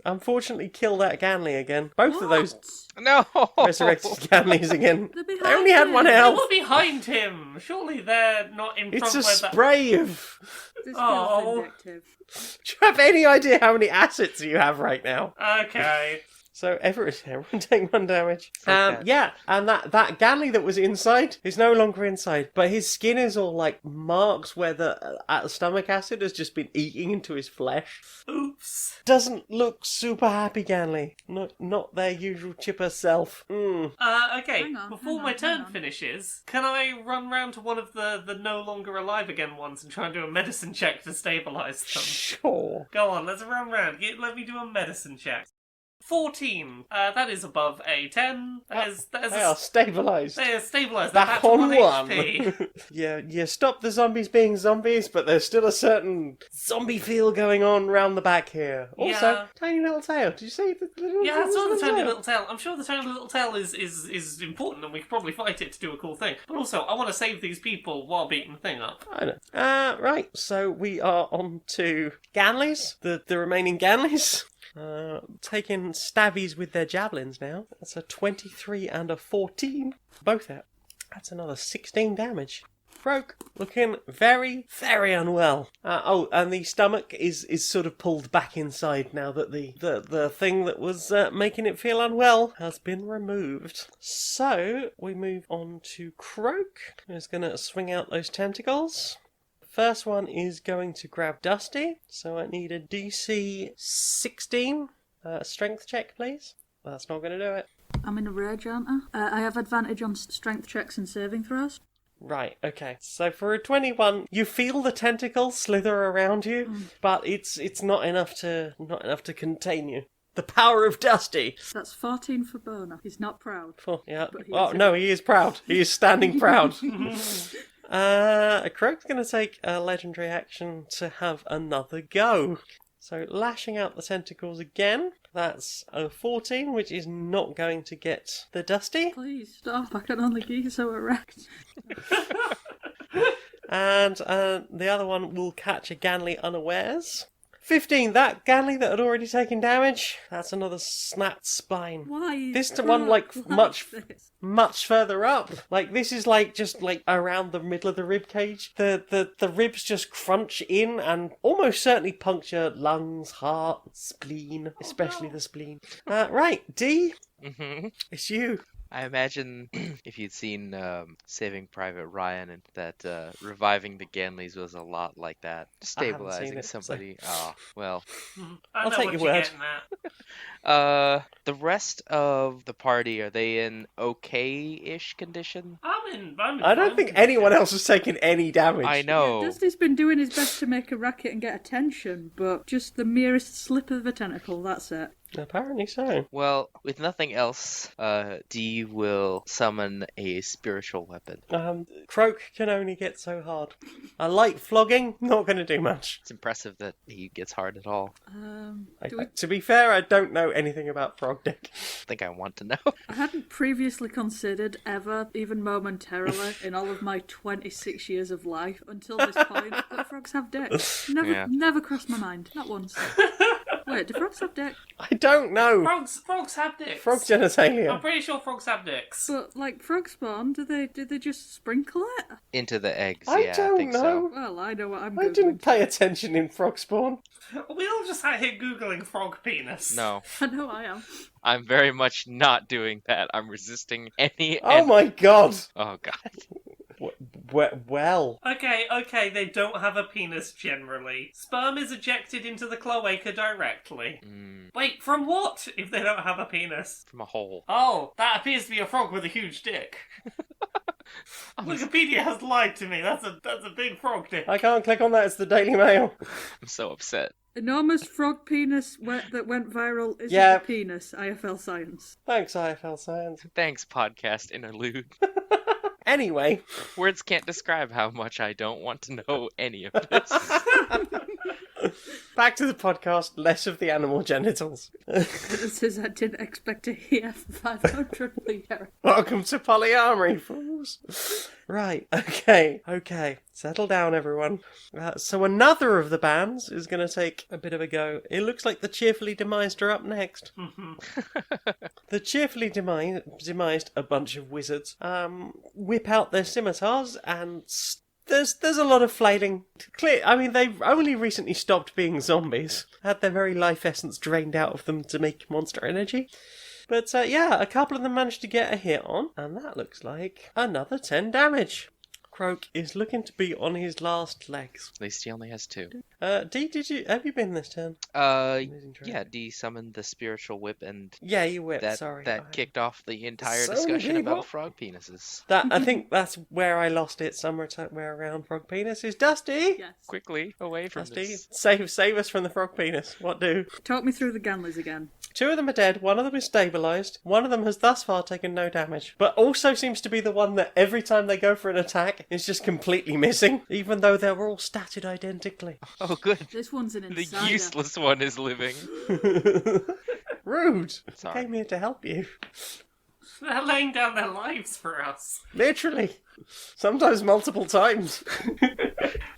unfortunately kill that Ganley again. Both of those resurrected Ganleys again. They only had 1 They health. were behind him. Surely they're not in It's front a where that. spray of... This Oh. feels vindictive. Do you have any idea how many assets you have right now? Okay. So everyone take 1 damage. Okay. Yeah, and that Ganley that was inside is no longer inside, but his skin is all like marks where the stomach acid has just been eating into his flesh. Oops. Doesn't look super happy, Ganley. Not their usual chipper self. Okay, Hang on, before hang my on, turn hang on. finishes, can I run round to one of the no longer alive again ones and try and do a medicine check to stabilise them? Sure. Go on, let's run round. Let me do a medicine check. 14. That is above a 10. They are stabilised. They are stabilised. They're Back to on 1. HP. Yeah, you stop the zombies being zombies, but there's still a certain zombie feel going on round the back here. Also, Yeah. tiny little tail. Did you see the little Yeah, I saw the tiny tail? little tail. I'm sure the tiny little tail is important and we could probably fight it to do a cool thing. But also, I want to save these people while beating the thing up. I know. Right, so we are on to Ganleys, the remaining Ganleys. Taking stabbies with their javelins now. That's a 23 and a 14. Both out. That's another 16 damage. Croke looking very, very unwell. And the stomach is sort of pulled back inside now that the thing that was making it feel unwell has been removed. So we move on to Croke, who's going to swing out those tentacles. First one is going to grab Dusty, so I need a DC 16 strength check, please. That's not going to do it. I'm in a rage, aren't I? I have advantage on strength checks and saving throws. Right, okay. So for a 21, you feel the tentacle slither around you, but it's not enough to contain you. The power of Dusty. That's 14 for Boner. He's not proud. Yeah. But he Oh is no, he is proud. He is standing proud. Croke's going to take a legendary action to have another go. So lashing out the tentacles again. That's a 14, which is not going to get the Dusty. Please stop. I can only get so erect. And the other one will catch a Ganley unawares. 15, that Ganley that had already taken damage, that's another snapped spine. Why? is This one, like, Croke this? much further up. Like, this is like just like around the middle of the rib cage. The ribs just crunch in and almost certainly puncture lungs, heart, spleen, especially the spleen. Right, D, Mhm. it's you. I imagine if you'd seen Saving Private Ryan and that reviving the Ganleys was a lot like that. I haven't seen Stabilizing it, so- somebody. Oh, well. I know take what your you're word. getting at. The rest of the party, are they in okay-ish condition? I'm in I don't fine think condition. anyone else has taken any damage. I know. Dusty's been doing his best to make a racket and get attention, but just the merest slip of a tentacle, that's it. Apparently so. Well, with nothing else, Dee will summon a spiritual weapon. Croke can only get so hard. A light flogging, not going to do much. It's impressive that he gets hard at all. Do we... To be fair, I don't know anything about Frog Dick. I think I want to know. I hadn't previously considered ever, even momentarily, in all of my 26 years of life, until this point, that frogs have dicks. Never crossed my mind. Not once. Wait, do frogs have dicks? I don't know. Frogs have dicks. Frog genitalia. I'm pretty sure frogs have dicks. But, like, frog spawn, do they just sprinkle it? Into the eggs, I yeah, I don't think know. so. Well, I know what I'm I Googling. didn't pay attention in frog spawn. We all just sat here googling frog penis. No, I know I am. I'm very much not doing that. I'm resisting any... Oh my god. Oh, God. Well. Okay, they don't have a penis generally. Sperm is ejected into the cloaca directly. Wait, from what if they don't have a penis? From a hole. Oh, that appears to be a frog with a huge dick. Wikipedia has lied to me. That's a big frog dick. I can't click on that, it's the Daily Mail. I'm so upset. Enormous frog penis that went viral isn't Yeah. a penis. IFL Science. Thanks, IFL Science. Thanks, podcast interlude. Anyway. Words can't describe how much I don't want to know any of this. Back to the podcast, less of the animal genitals. This is I didn't expect to hear for 500 years. Welcome to PolyArmoury, fools. Right, okay. Settle down, everyone. So another of the bands is going to take a bit of a go. It looks like the Cheerfully Demised are up next. The Cheerfully Demised, a bunch of wizards, whip out their scimitars and There's a lot of flailing. I mean, they've only recently stopped being zombies. Had their very life essence drained out of them to make monster energy. But yeah, a couple of them managed to get a hit on, and that looks like another 10 damage. Croke is looking to be on his last legs. At least he only has 2. D, have you been this turn? Yeah, D summoned the spiritual whip, and Yeah, you whipped, that sorry. kicked off the entire So discussion many about what? frog penises. I think that's where I lost it, somewhere around frog penis. Is Dusty? Yes. Quickly, away from Dusty, this. save us from the frog penis. What do? Talk me through the Ganleys again. 2 of them are dead, 1 of them is stabilised, 1 of them has thus far taken no damage, but also seems to be the one that every time they go for an attack is just completely missing, even though they were all statted identically. Oh, good. This one's an The insider. useless one is living. Rude! Sorry. I came here to help you. They're laying down their lives for us. Literally. Sometimes multiple times.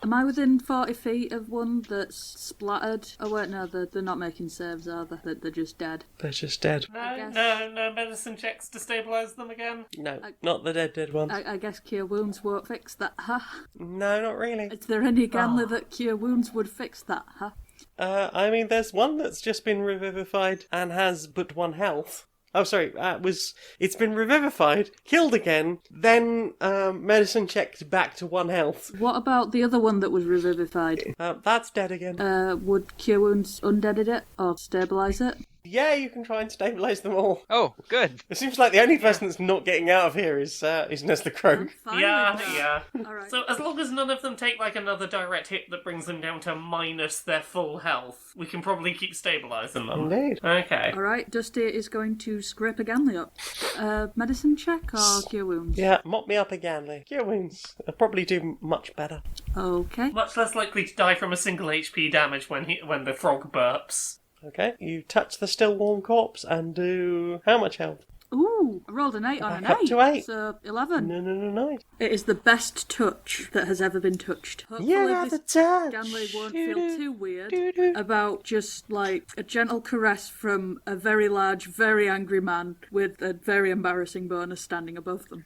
Am I within 40 feet of one that's splattered? Oh wait, no, they're not making saves, are they? They're just dead. They're just dead. No, guess. no medicine checks to stabilise them again. No, not the dead ones. I guess Cure Wounds won't fix that, huh? No, not really. Is there any Ganley that Cure Wounds would fix that, huh? I mean, there's one that's just been revivified and has but 1 health. Oh, sorry, it's been revivified, killed again, then medicine checked back to 1 health. What about the other one that was revivified? That's dead again. Would Cure Wounds undeaded it or stabilise it? Yeah, you can try and stabilise them all. Oh, good. It seems like the only person that's not getting out of here is Nestler Croke. Fine Yeah, with that. yeah. Alright. So as long as none of them take like another direct hit that brings them down to minus their full health, we can probably keep stabilising them. Indeed. Okay. Alright, Dusty is going to scrape a Ganley up. Medicine check or Cure Wounds? Yeah, mop me up again, Lee. Cure wounds. I'll probably do much better. Okay. Much less likely to die from a single HP damage when the frog burps. Okay, you touch the still warm corpse and do how much health? Ooh, I rolled an 8 on an Back up 8. to 8. So 11. No. It is the best touch that has ever been touched. Hopefully Yeah, this the touch. Ganley won't feel too weird about just like a gentle caress from a very large, very angry man with a very embarrassing bonus standing above them.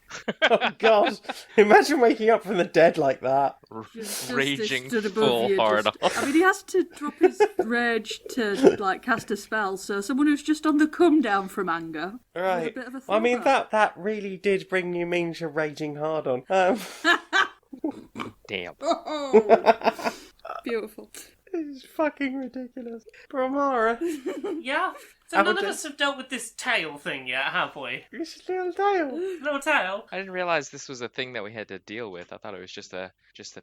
Oh, God. Imagine waking up from the dead like that. Just Raging stood above full you, hard just- I mean, he has to drop his rage to like cast a spell. So someone who's just on the come down from anger. Right. bit of a I mean, throwback. that really did bring you mean to raging hard on. Damn. Oh, beautiful. It's fucking ridiculous. Brilmara. Yeah. So I none would of do- us have dealt with this tail thing yet, have we? It's a little tail. No tail. I didn't realize this was a thing that we had to deal with. I thought it was just a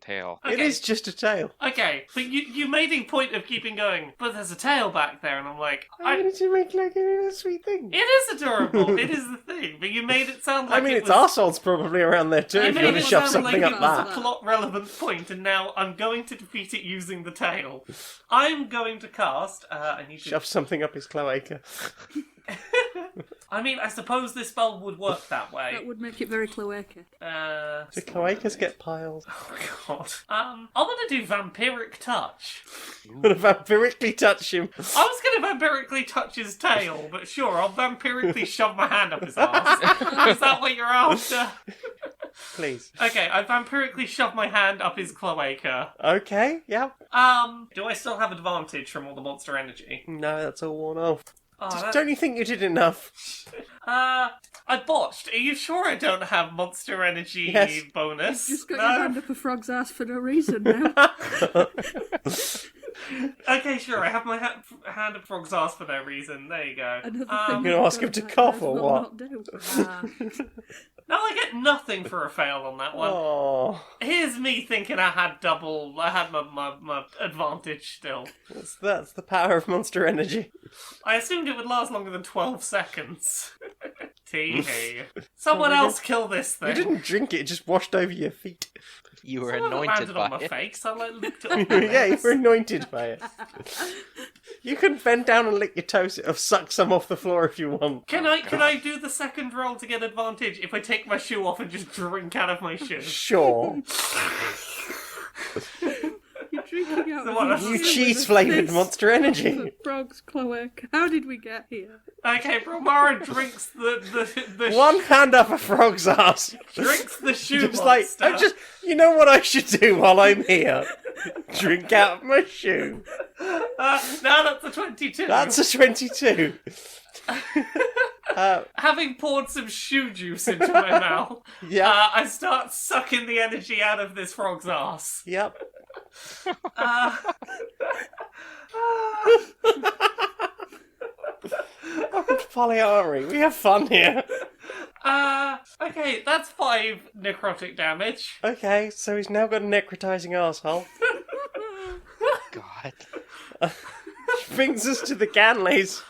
tail. It is just a tail. Okay, but you made a point of keeping going, but there's a tail back there, and I'm like, Why did you make like a sweet thing? it is adorable, it is the thing, but you made it sound like I mean, it its was... arsehole's probably around there too You if you made want to it shove sound like something it up was a that. plot-relevant point, and now I'm going to defeat it using the tail. I'm going to cast... I need to... Shove something up his cloaca. I mean, I suppose this spell would work that way. That would make it very cloaca. Do cloacas get piles? Oh god. I'm gonna do Vampiric Touch. Would have vampirically touch him. I was gonna vampirically touch his tail, but sure, I'll vampirically shove my hand up his arse. Is that what you're after? Please. Okay, I vampirically shove my hand up his cloaca. Okay, yeah. Do I still have advantage from all the monster energy? No, that's all worn off. Oh, Just don't you think you did enough? I botched. Are you sure I don't have monster energy Yes. bonus? Just got your hand up a frog's ass for no reason now. Okay, sure, I have my hand up frog's ass for no reason. There you go. Another thing You're gonna you've ask him got to that cough Earth or will what? not do. Now I get nothing for a fail on that one. Oh, Here's me thinking I had my advantage still. that's the power of monster energy. I assumed it would last longer than 12 seconds. Tee-hee. Someone else kill this thing. You didn't drink it; it just washed over your feet. You were Someone anointed landed on by my it. face. I licked it off my Yeah, you face. were anointed by it. You can bend down and lick your toes or suck some off the floor if you want. Can I do the second roll to get advantage if I take my shoe off and just drink out of my shoe? Sure. You're drinking out The of one the that's- You sea with cheese a flavoured fist monster energy. of frog's cloaca. How did we get here? Okay, Brilmara drinks the One hand up a frog's ass. drinks the shoe Just like, monster. you know what I should do while I'm here? Drink out of my shoe. Now that's a 22. That's a 22. Having poured some shoe juice into my mouth, Yeah. I start sucking the energy out of this frog's ass. Yep. Welcome to PolyArmoury. We have fun here. Okay, that's 5 necrotic damage. Okay, so he's now got a necrotizing asshole. God. Brings us to the Ganleys.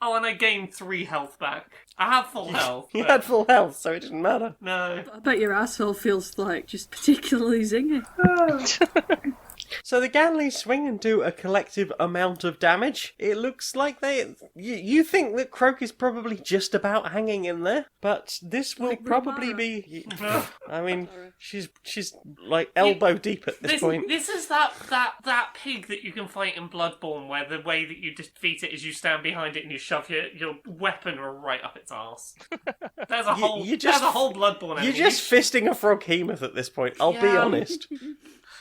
Oh, and I gained 3 health back. I have full health. You but had full health, so it didn't matter. No. I bet your asshole feels like just particularly zingy. So the Ganleys swing and do a collective amount of damage. It looks like you think that Croke is probably just about hanging in there, but this will Like probably Brilmara. be. I mean, she's like elbow deep at this point. This is that pig that you can fight in Bloodborne, where the way that you defeat it is you stand behind it and you shove your weapon right up its arse. There's a whole there's a whole Bloodborne enemy. You're just fisting a froghemoth at this point. I'll be Yeah. honest.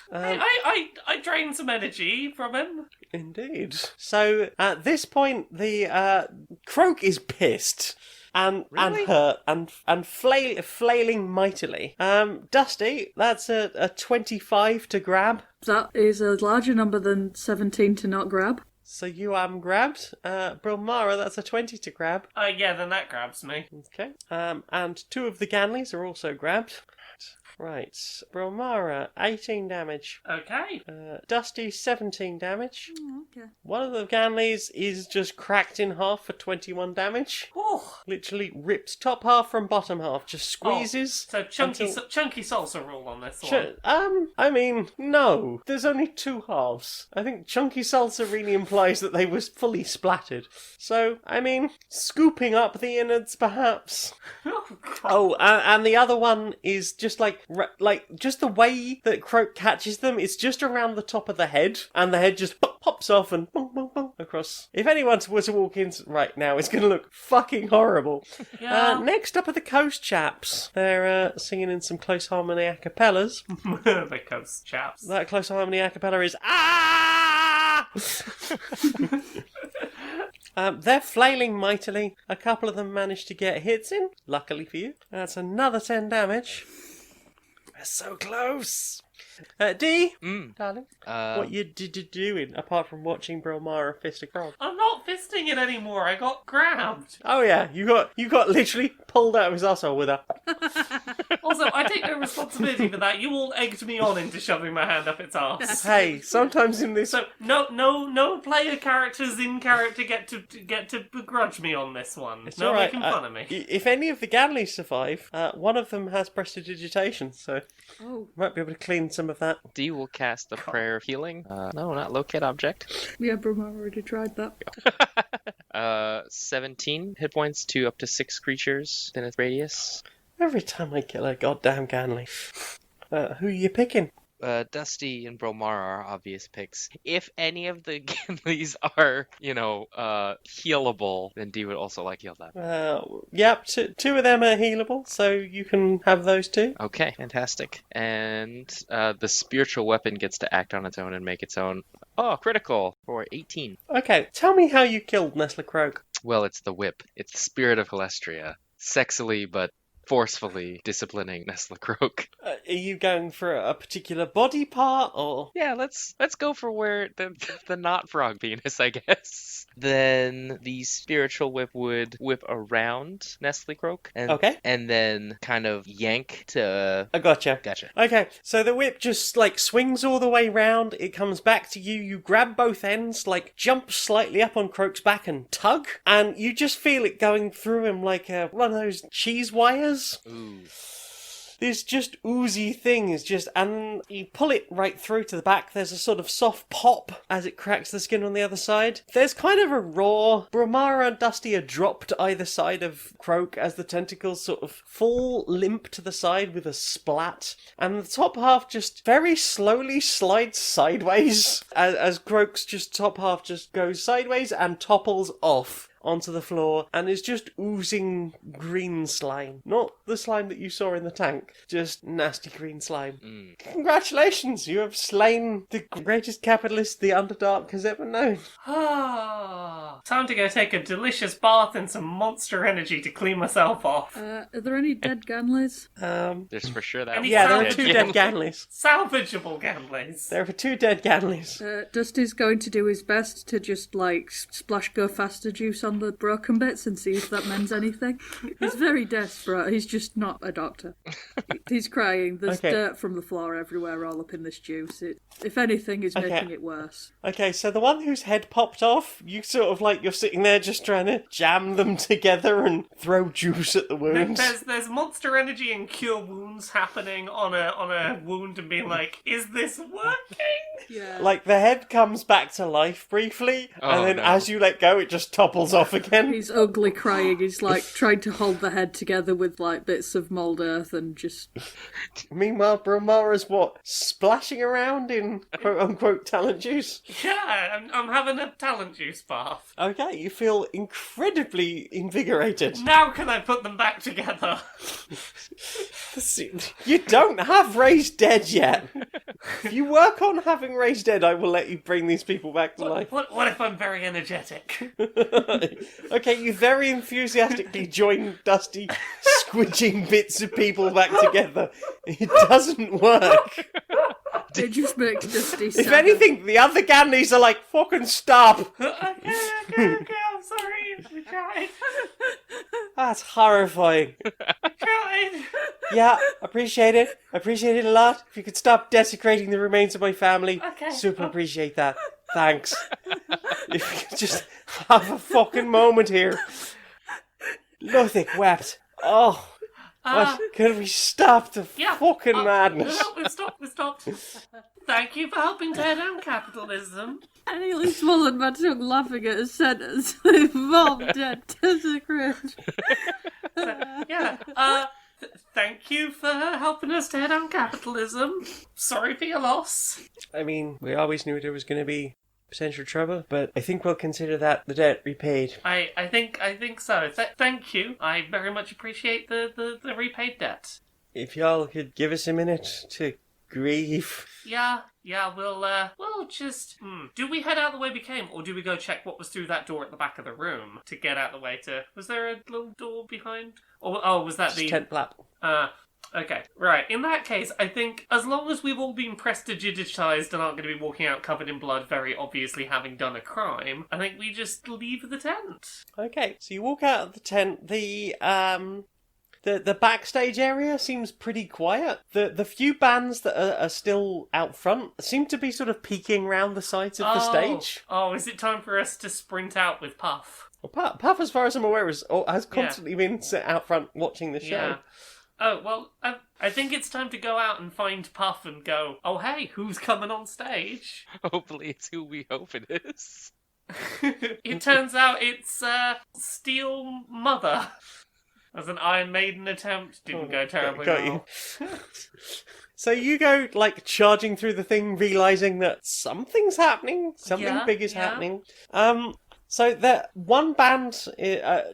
I drained some energy from him. Indeed. So at this point, the Croke is pissed and hurt and flailing mightily. Dusty, that's a 25 to grab. That is a larger number than 17 to not grab. So you grabbed. Brilmara, that's a 20 to grab. Yeah, then that grabs me. Okay. And 2 of the Ganleys are also grabbed. Right. Brilmara, 18 damage. Okay. Dusty, 17 damage. Okay. One of the Ganleys is just cracked in half for 21 damage. Oh, Literally rips top half from bottom half. Just squeezes. so chunky until- chunky salsa rule on this one. I mean, no. There's only 2 halves. I think chunky salsa really implies that they was fully splattered. So, I mean, scooping up the innards, perhaps. Oh, and the other one is just like just the way that Croke catches them. It's just around the top of the head, and the head just pops off and boom, boom, boom across. If anyone were to walk in right now, it's going to look fucking horrible. Yeah. Next up are the Coast Chaps. They're singing in some close harmony a cappellas. Because chaps. That close harmony a cappella is ah. They're flailing mightily. A couple of them managed to get hits in, luckily for you. That's another 10 damage. We're so close. Dee, darling, what you doing apart from watching Brilmara fist a frog? I'm not fisting it anymore. I got grabbed. Oh yeah, you got literally pulled out of his arsehole with her. Also, I take no responsibility for that. You all egged me on into shoving my hand up its arse. Hey, sometimes in this. So no player characters in character get to begrudge me on this one. It's No all right. making fun of me. If any of the Ganleys survive, one of them has prestidigitation, so Oh, might be able to clean some of that. D will cast the Prayer of Healing. No, not locate object. yeah, Brilmara already tried that. 17 hit points to up to 6 creatures within its radius. Every time I kill a goddamn Ganley. Who are you picking? Dusty and Brilmara are obvious picks. If any of the Ganleys are, healable, then D would also like heal them. Yep, two of them are healable, so you can have those 2. Okay, fantastic. And the spiritual weapon gets to act on its own and make its own. Oh, critical for 18. Okay, tell me how you killed Nestler Croke. Well, it's the whip. It's the spirit of Calestria. Sexily, but forcefully disciplining Nestler Croke. Are you going for a particular body part, or...? Yeah, let's go for where the not frog penis, I guess. Then the spiritual whip would whip around Nestler Croke, and then kind of yank to. I gotcha. Gotcha. Okay, so the whip just swings all the way round. It comes back to you. You grab both ends, jump slightly up on Croke's back and tug, and you just feel it going through him like one of those cheese wires. Ooh. this just oozy thing is just, and you pull it right through to the back, there's a sort of soft pop as it cracks the skin on the other side. There's kind of a roar. Brilmara and Dusty are dropped either side of Croke as the tentacles sort of fall limp to the side with a splat, and the top half just very slowly slides sideways as Croke's just top half just goes sideways and topples off onto the floor and is just oozing green slime. Not the slime that you saw in the tank, just nasty green slime. Congratulations, you have slain the greatest capitalist the Underdark has ever known. Time to go take a delicious bath in some monster energy to clean myself off. Are there any dead Ganleys? There's for sure that. Yeah, there are 2 dead Ganleys. Salvageable Ganleys. There are 2 dead Ganleys. Dusty's going to do his best to just, splash Go Faster juice on the broken bits and see if that mends anything. He's very desperate. He's just not a doctor. He's crying. There's dirt from the floor everywhere all up in this juice. It, if anything, is making it worse. Okay, so the one whose head popped off, you sort of you're sitting there just trying to jam them together and throw juice at the wounds. There's monster energy and cure wounds happening on a wound and being like, is this working? Yeah. The head comes back to life briefly, and then as you let go, it just topples off again. He's ugly crying. He's trying to hold the head together with bits of mould earth and just... Meanwhile, Brilmara's splashing around in quote-unquote talent juice? Yeah, I'm having a talent juice bath. Okay, you feel incredibly invigorated. Now can I put them back together? You don't have raised dead yet. If you work on having raised dead, I will let you bring these people back to life. What if I'm very energetic? Okay, you very enthusiastically join Dusty squidging bits of people back together. It doesn't work. It just makes Dusty sad. If anything, the other Ganleys are fucking stop. Okay, I'm sorry. We tried. That's horrifying. Tried. Yeah, appreciate it. Appreciate it a lot. If you could stop desecrating the remains of my family, super appreciate that. Thanks. If we could just have a fucking moment here. Ludwig wept. Oh, what? Could we stop the fucking madness? No, we stopped. Thank you for helping tear down capitalism. I nearly swallowed my tongue laughing at a sentence. Mom, dead, desecrate. Thank you for helping us tear down capitalism. Sorry for your loss. I mean, we always knew there was going to be potential trouble, but I think we'll consider that the debt repaid. I think so. Thank you. I very much appreciate the repaid debt. If y'all could give us a minute to grieve. Yeah, we'll just... Do we head out the way we came, or do we go check what was through that door at the back of the room to get out the way to... Was there a little door behind? Or was that just tent flap. Okay, right. In that case, I think as long as we've all been prestidigitized and aren't going to be walking out covered in blood, very obviously having done a crime, I think we just leave the tent. Okay, so you walk out of the tent. The backstage area seems pretty quiet. The few bands that are still out front seem to be sort of peeking round the sides of the stage. Oh, is it time for us to sprint out with Puff? Well, Puff, as far as I'm aware, has constantly been set out front watching the show. Yeah. Oh, well, I think it's time to go out and find Puff and go, oh, hey, who's coming on stage? Hopefully it's who we hope it is. It turns out it's Steel Mother. As an Iron Maiden attempt, didn't go terribly well. You. So you go, charging through the thing, realising that something's happening. Something big is happening. So that one band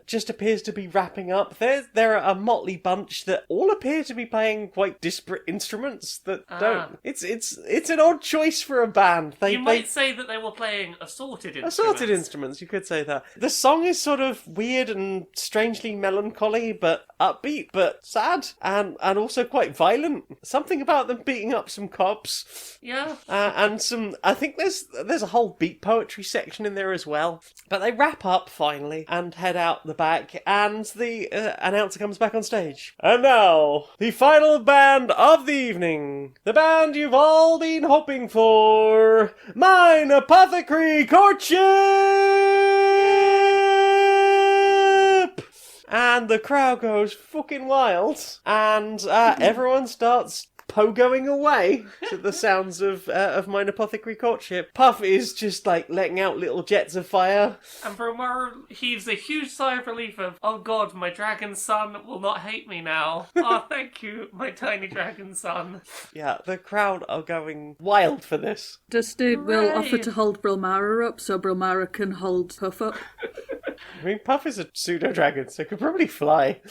just appears to be wrapping up. There are a motley bunch that all appear to be playing quite disparate instruments that don't. It's an odd choice for a band. You might say that they were playing assorted instruments. Assorted instruments, you could say that. The song is sort of weird and strangely melancholy, but upbeat, but sad, and also quite violent. Something about them beating up some cops. Yeah. And some. I think there's a whole beat poetry section in there as well. But they wrap up, finally, and head out the back, and the announcer comes back on stage. And now, the final band of the evening. The band you've all been hoping for. Mine Apothecary Courtship! and the crowd goes fucking wild, and everyone starts pogoing away to the sounds of Mine Apothecary Courtship. Puff is just like letting out little jets of fire. And Brilmara heaves a huge sigh of relief of, oh god, my dragon son will not hate me now. Oh, thank you, my tiny dragon son. Yeah, the crowd are going wild for this. Dusty will Hooray! offer to hold Brilmara up so Brilmara can hold Puff up. I mean, Puff is a pseudo-dragon, so it could probably fly.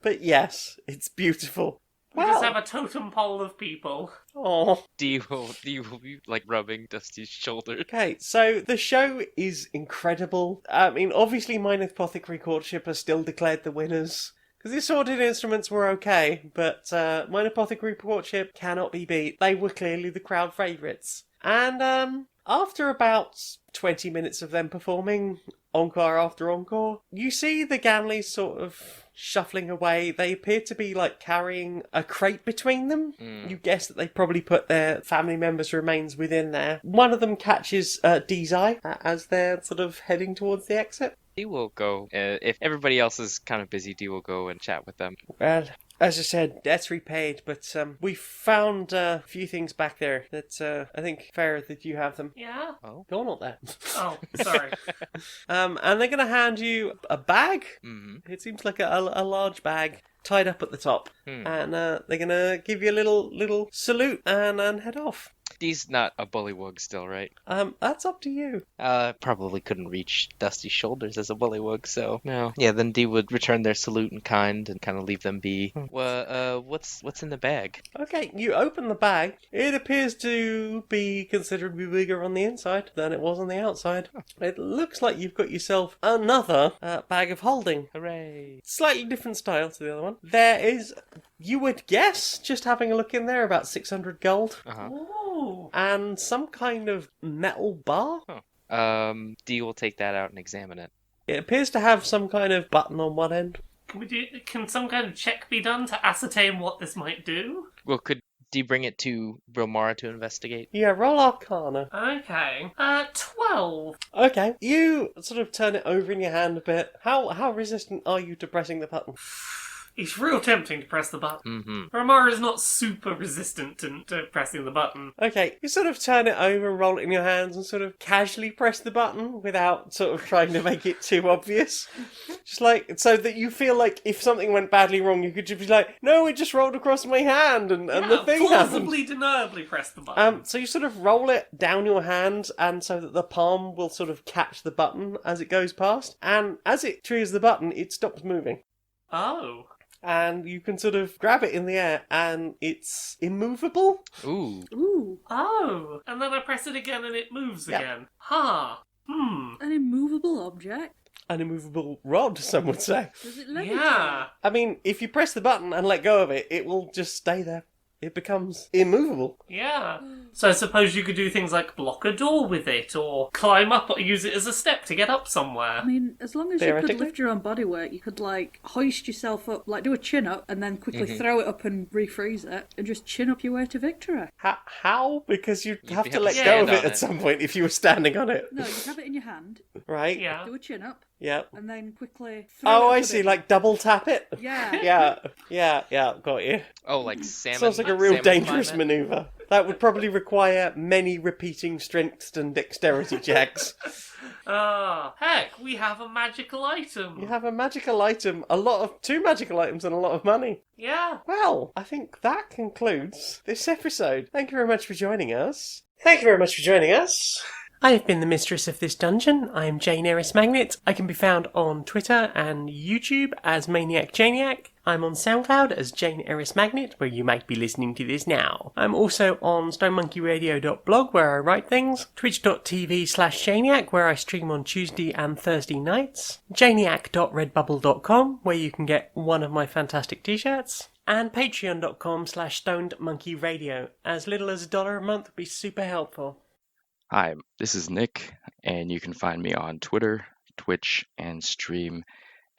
But yes, it's beautiful. We just have a totem pole of people. Oh. D will be like rubbing Dusty's shoulder. Okay, so the show is incredible. I mean, obviously, Mine Apothecary Courtship are still declared the winners. Because the assorted instruments were okay, but Mine Apothecary Courtship cannot be beat. They were clearly the crowd favourites. And after about 20 minutes of them performing encore after encore, you see the Ganleys sort of shuffling away. They appear to be like carrying a crate between them. You guess that they probably put their family members' remains within there. One of them catches Dee's eye as they're sort of heading towards the exit. D will go. If everybody else is kind of busy, D will go and chat with them. Well, as I said, debt's repaid, but we found a few things back there that I think fair that you have them. Yeah? Oh. You're not there. Oh, sorry. And they're going to hand you a bag. Mm-hmm. It seems like a large bag tied up at the top. And they're going to give you a little salute and head off. D's not a bullywug still, right? That's up to you. Probably couldn't reach Dusty's shoulders as a bullywug, so no. Yeah, then D would return their salute in kind and kind of leave them be. Well, what's in the bag? Okay, you open the bag. It appears to be considerably bigger on the inside than it was on the outside. It looks like you've got yourself another bag of holding. Hooray! Slightly different style to the other one. There is, you would guess, just having a look in there, about 600 gold. Uh-huh. Ooh. And some kind of metal bar. D will take that out and examine it. It appears to have some kind of button on one end. Can some kind of check be done to ascertain what this might do? Well, could D bring it to Brilmara to investigate? Yeah, roll Arcana. Okay. 12. Okay, you sort of turn it over in your hand a bit. How resistant are you to pressing the button? It's real tempting to press the button. Mm-hmm. Brilmara is not super resistant to pressing the button. Okay, you sort of turn it over, roll it in your hands, and sort of casually press the button without sort of trying to make it too obvious. Just like, so that you feel like if something went badly wrong, you could just be like, no, it just rolled across my hand, and the thing happened. Plausibly deniably press the button. So you sort of roll it down your hand, and so that the palm will sort of catch the button as it goes past, and as it triggers the button, it stops moving. Oh. And you can sort of grab it in the air, and it's immovable. Ooh. Ooh, Oh. And then I press it again and it moves Yep. again. Huh. an immovable object. An immovable rod, some would say. Does it levitate? Yeah. I mean, if you press the button and let go of it, it will just stay there. It becomes immovable. Yeah. So I suppose you could do things like block a door with it, or climb up or use it as a step to get up somewhere. I mean, as long as you could Theoretically. lift your own body weight, you could, like, hoist yourself up, like, do a chin-up, and then quickly throw it up and refreeze it, and just chin up your way to victory. How? Because you'd have to have let to go of stand it on at it. some point if you were standing on it. No, you have it in your hand, Right? Yeah. do a chin-up, Yeah. and then quickly throw Oh, it up I a see. bit. Like double tap it? Yeah. Yeah, got you. Oh, like salmon. Sounds like a real salmon dangerous climate? maneuver. That would probably require many repeating strength and dexterity checks. Ah, heck, we have a magical item. You have a magical item, two magical items and a lot of money. Yeah. Well, I think that concludes this episode. Thank you very much for joining us. Thank you very much for joining us. I have been the mistress of this dungeon. I am Jane Aerith Magnet. I can be found on Twitter and YouTube as Maniac Janiac. I'm on SoundCloud as Jane Aerith Magnet, where you might be listening to this now. I'm also on stonemonkeyradio.blog, where I write things, twitch.tv/Janiac, where I stream on Tuesday and Thursday nights, janiac.redbubble.com, where you can get one of my fantastic t-shirts, and patreon.com/stonedmonkeyradio. As little as $1 a month would be super helpful. Hi, this is Nick, and you can find me on Twitter, Twitch, and stream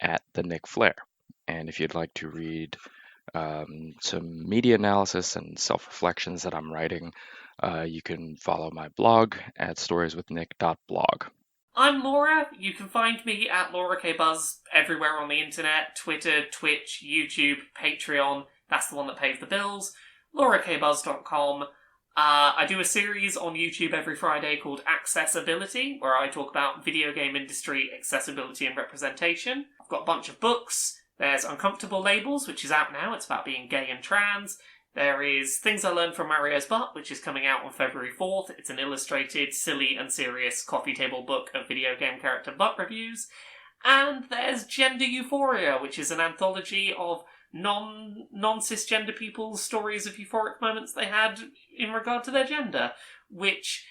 at the Nick Flair. And if you'd like to read some media analysis and self-reflections that I'm writing, you can follow my blog at storieswithnick.blog. I'm Laura. You can find me at Laura K. Buzz everywhere on the internet: Twitter, Twitch, YouTube, Patreon. That's the one that pays the bills. LauraKBuzz.com. I do a series on YouTube every Friday called Accessibility, where I talk about video game industry accessibility and representation. I've got a bunch of books. There's Uncomfortable Labels, which is out now. It's about being gay and trans. There is Things I Learned from Mario's Butt, which is coming out on February 4th. It's an illustrated, silly and serious coffee table book of video game character butt reviews. And there's Gender Euphoria, which is an anthology of non-cisgender people's stories of euphoric moments they had in regard to their gender, which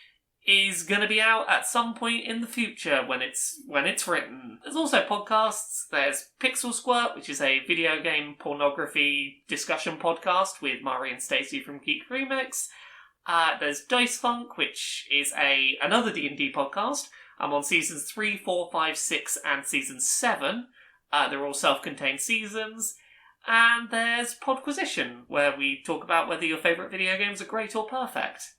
is going to be out at some point in the future when it's written. There's also podcasts. There's Pixel Squirt, which is a video game pornography discussion podcast with Mari and Stacey from Geek Remix. There's Dice Funk, which is another D&D podcast. I'm on seasons 3, 4, 5, 6, and season 7. They're all self-contained seasons. And there's Podquisition, where we talk about whether your favourite video games are great or perfect.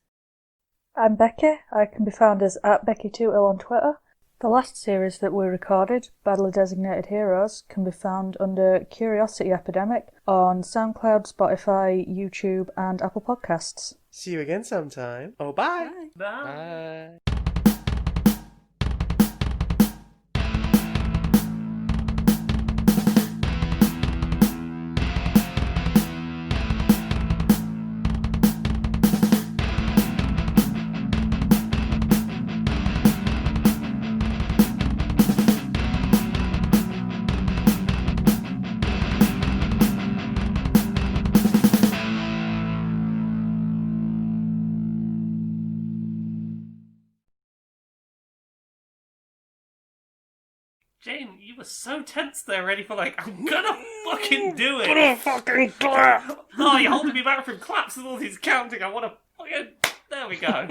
I'm Becky. I can be found as @Becky2ill on Twitter. The last series that we recorded, Badly Designated Heroes, can be found under Curiosity Epidemic on SoundCloud, Spotify, YouTube, and Apple Podcasts. See you again sometime. Oh, bye. Bye. Bye. Jane, you were so tense there, ready for I'm gonna fucking do it! Gonna fucking clap! Oh, you're holding me back from claps and all these counting, I wanna fucking... There we go.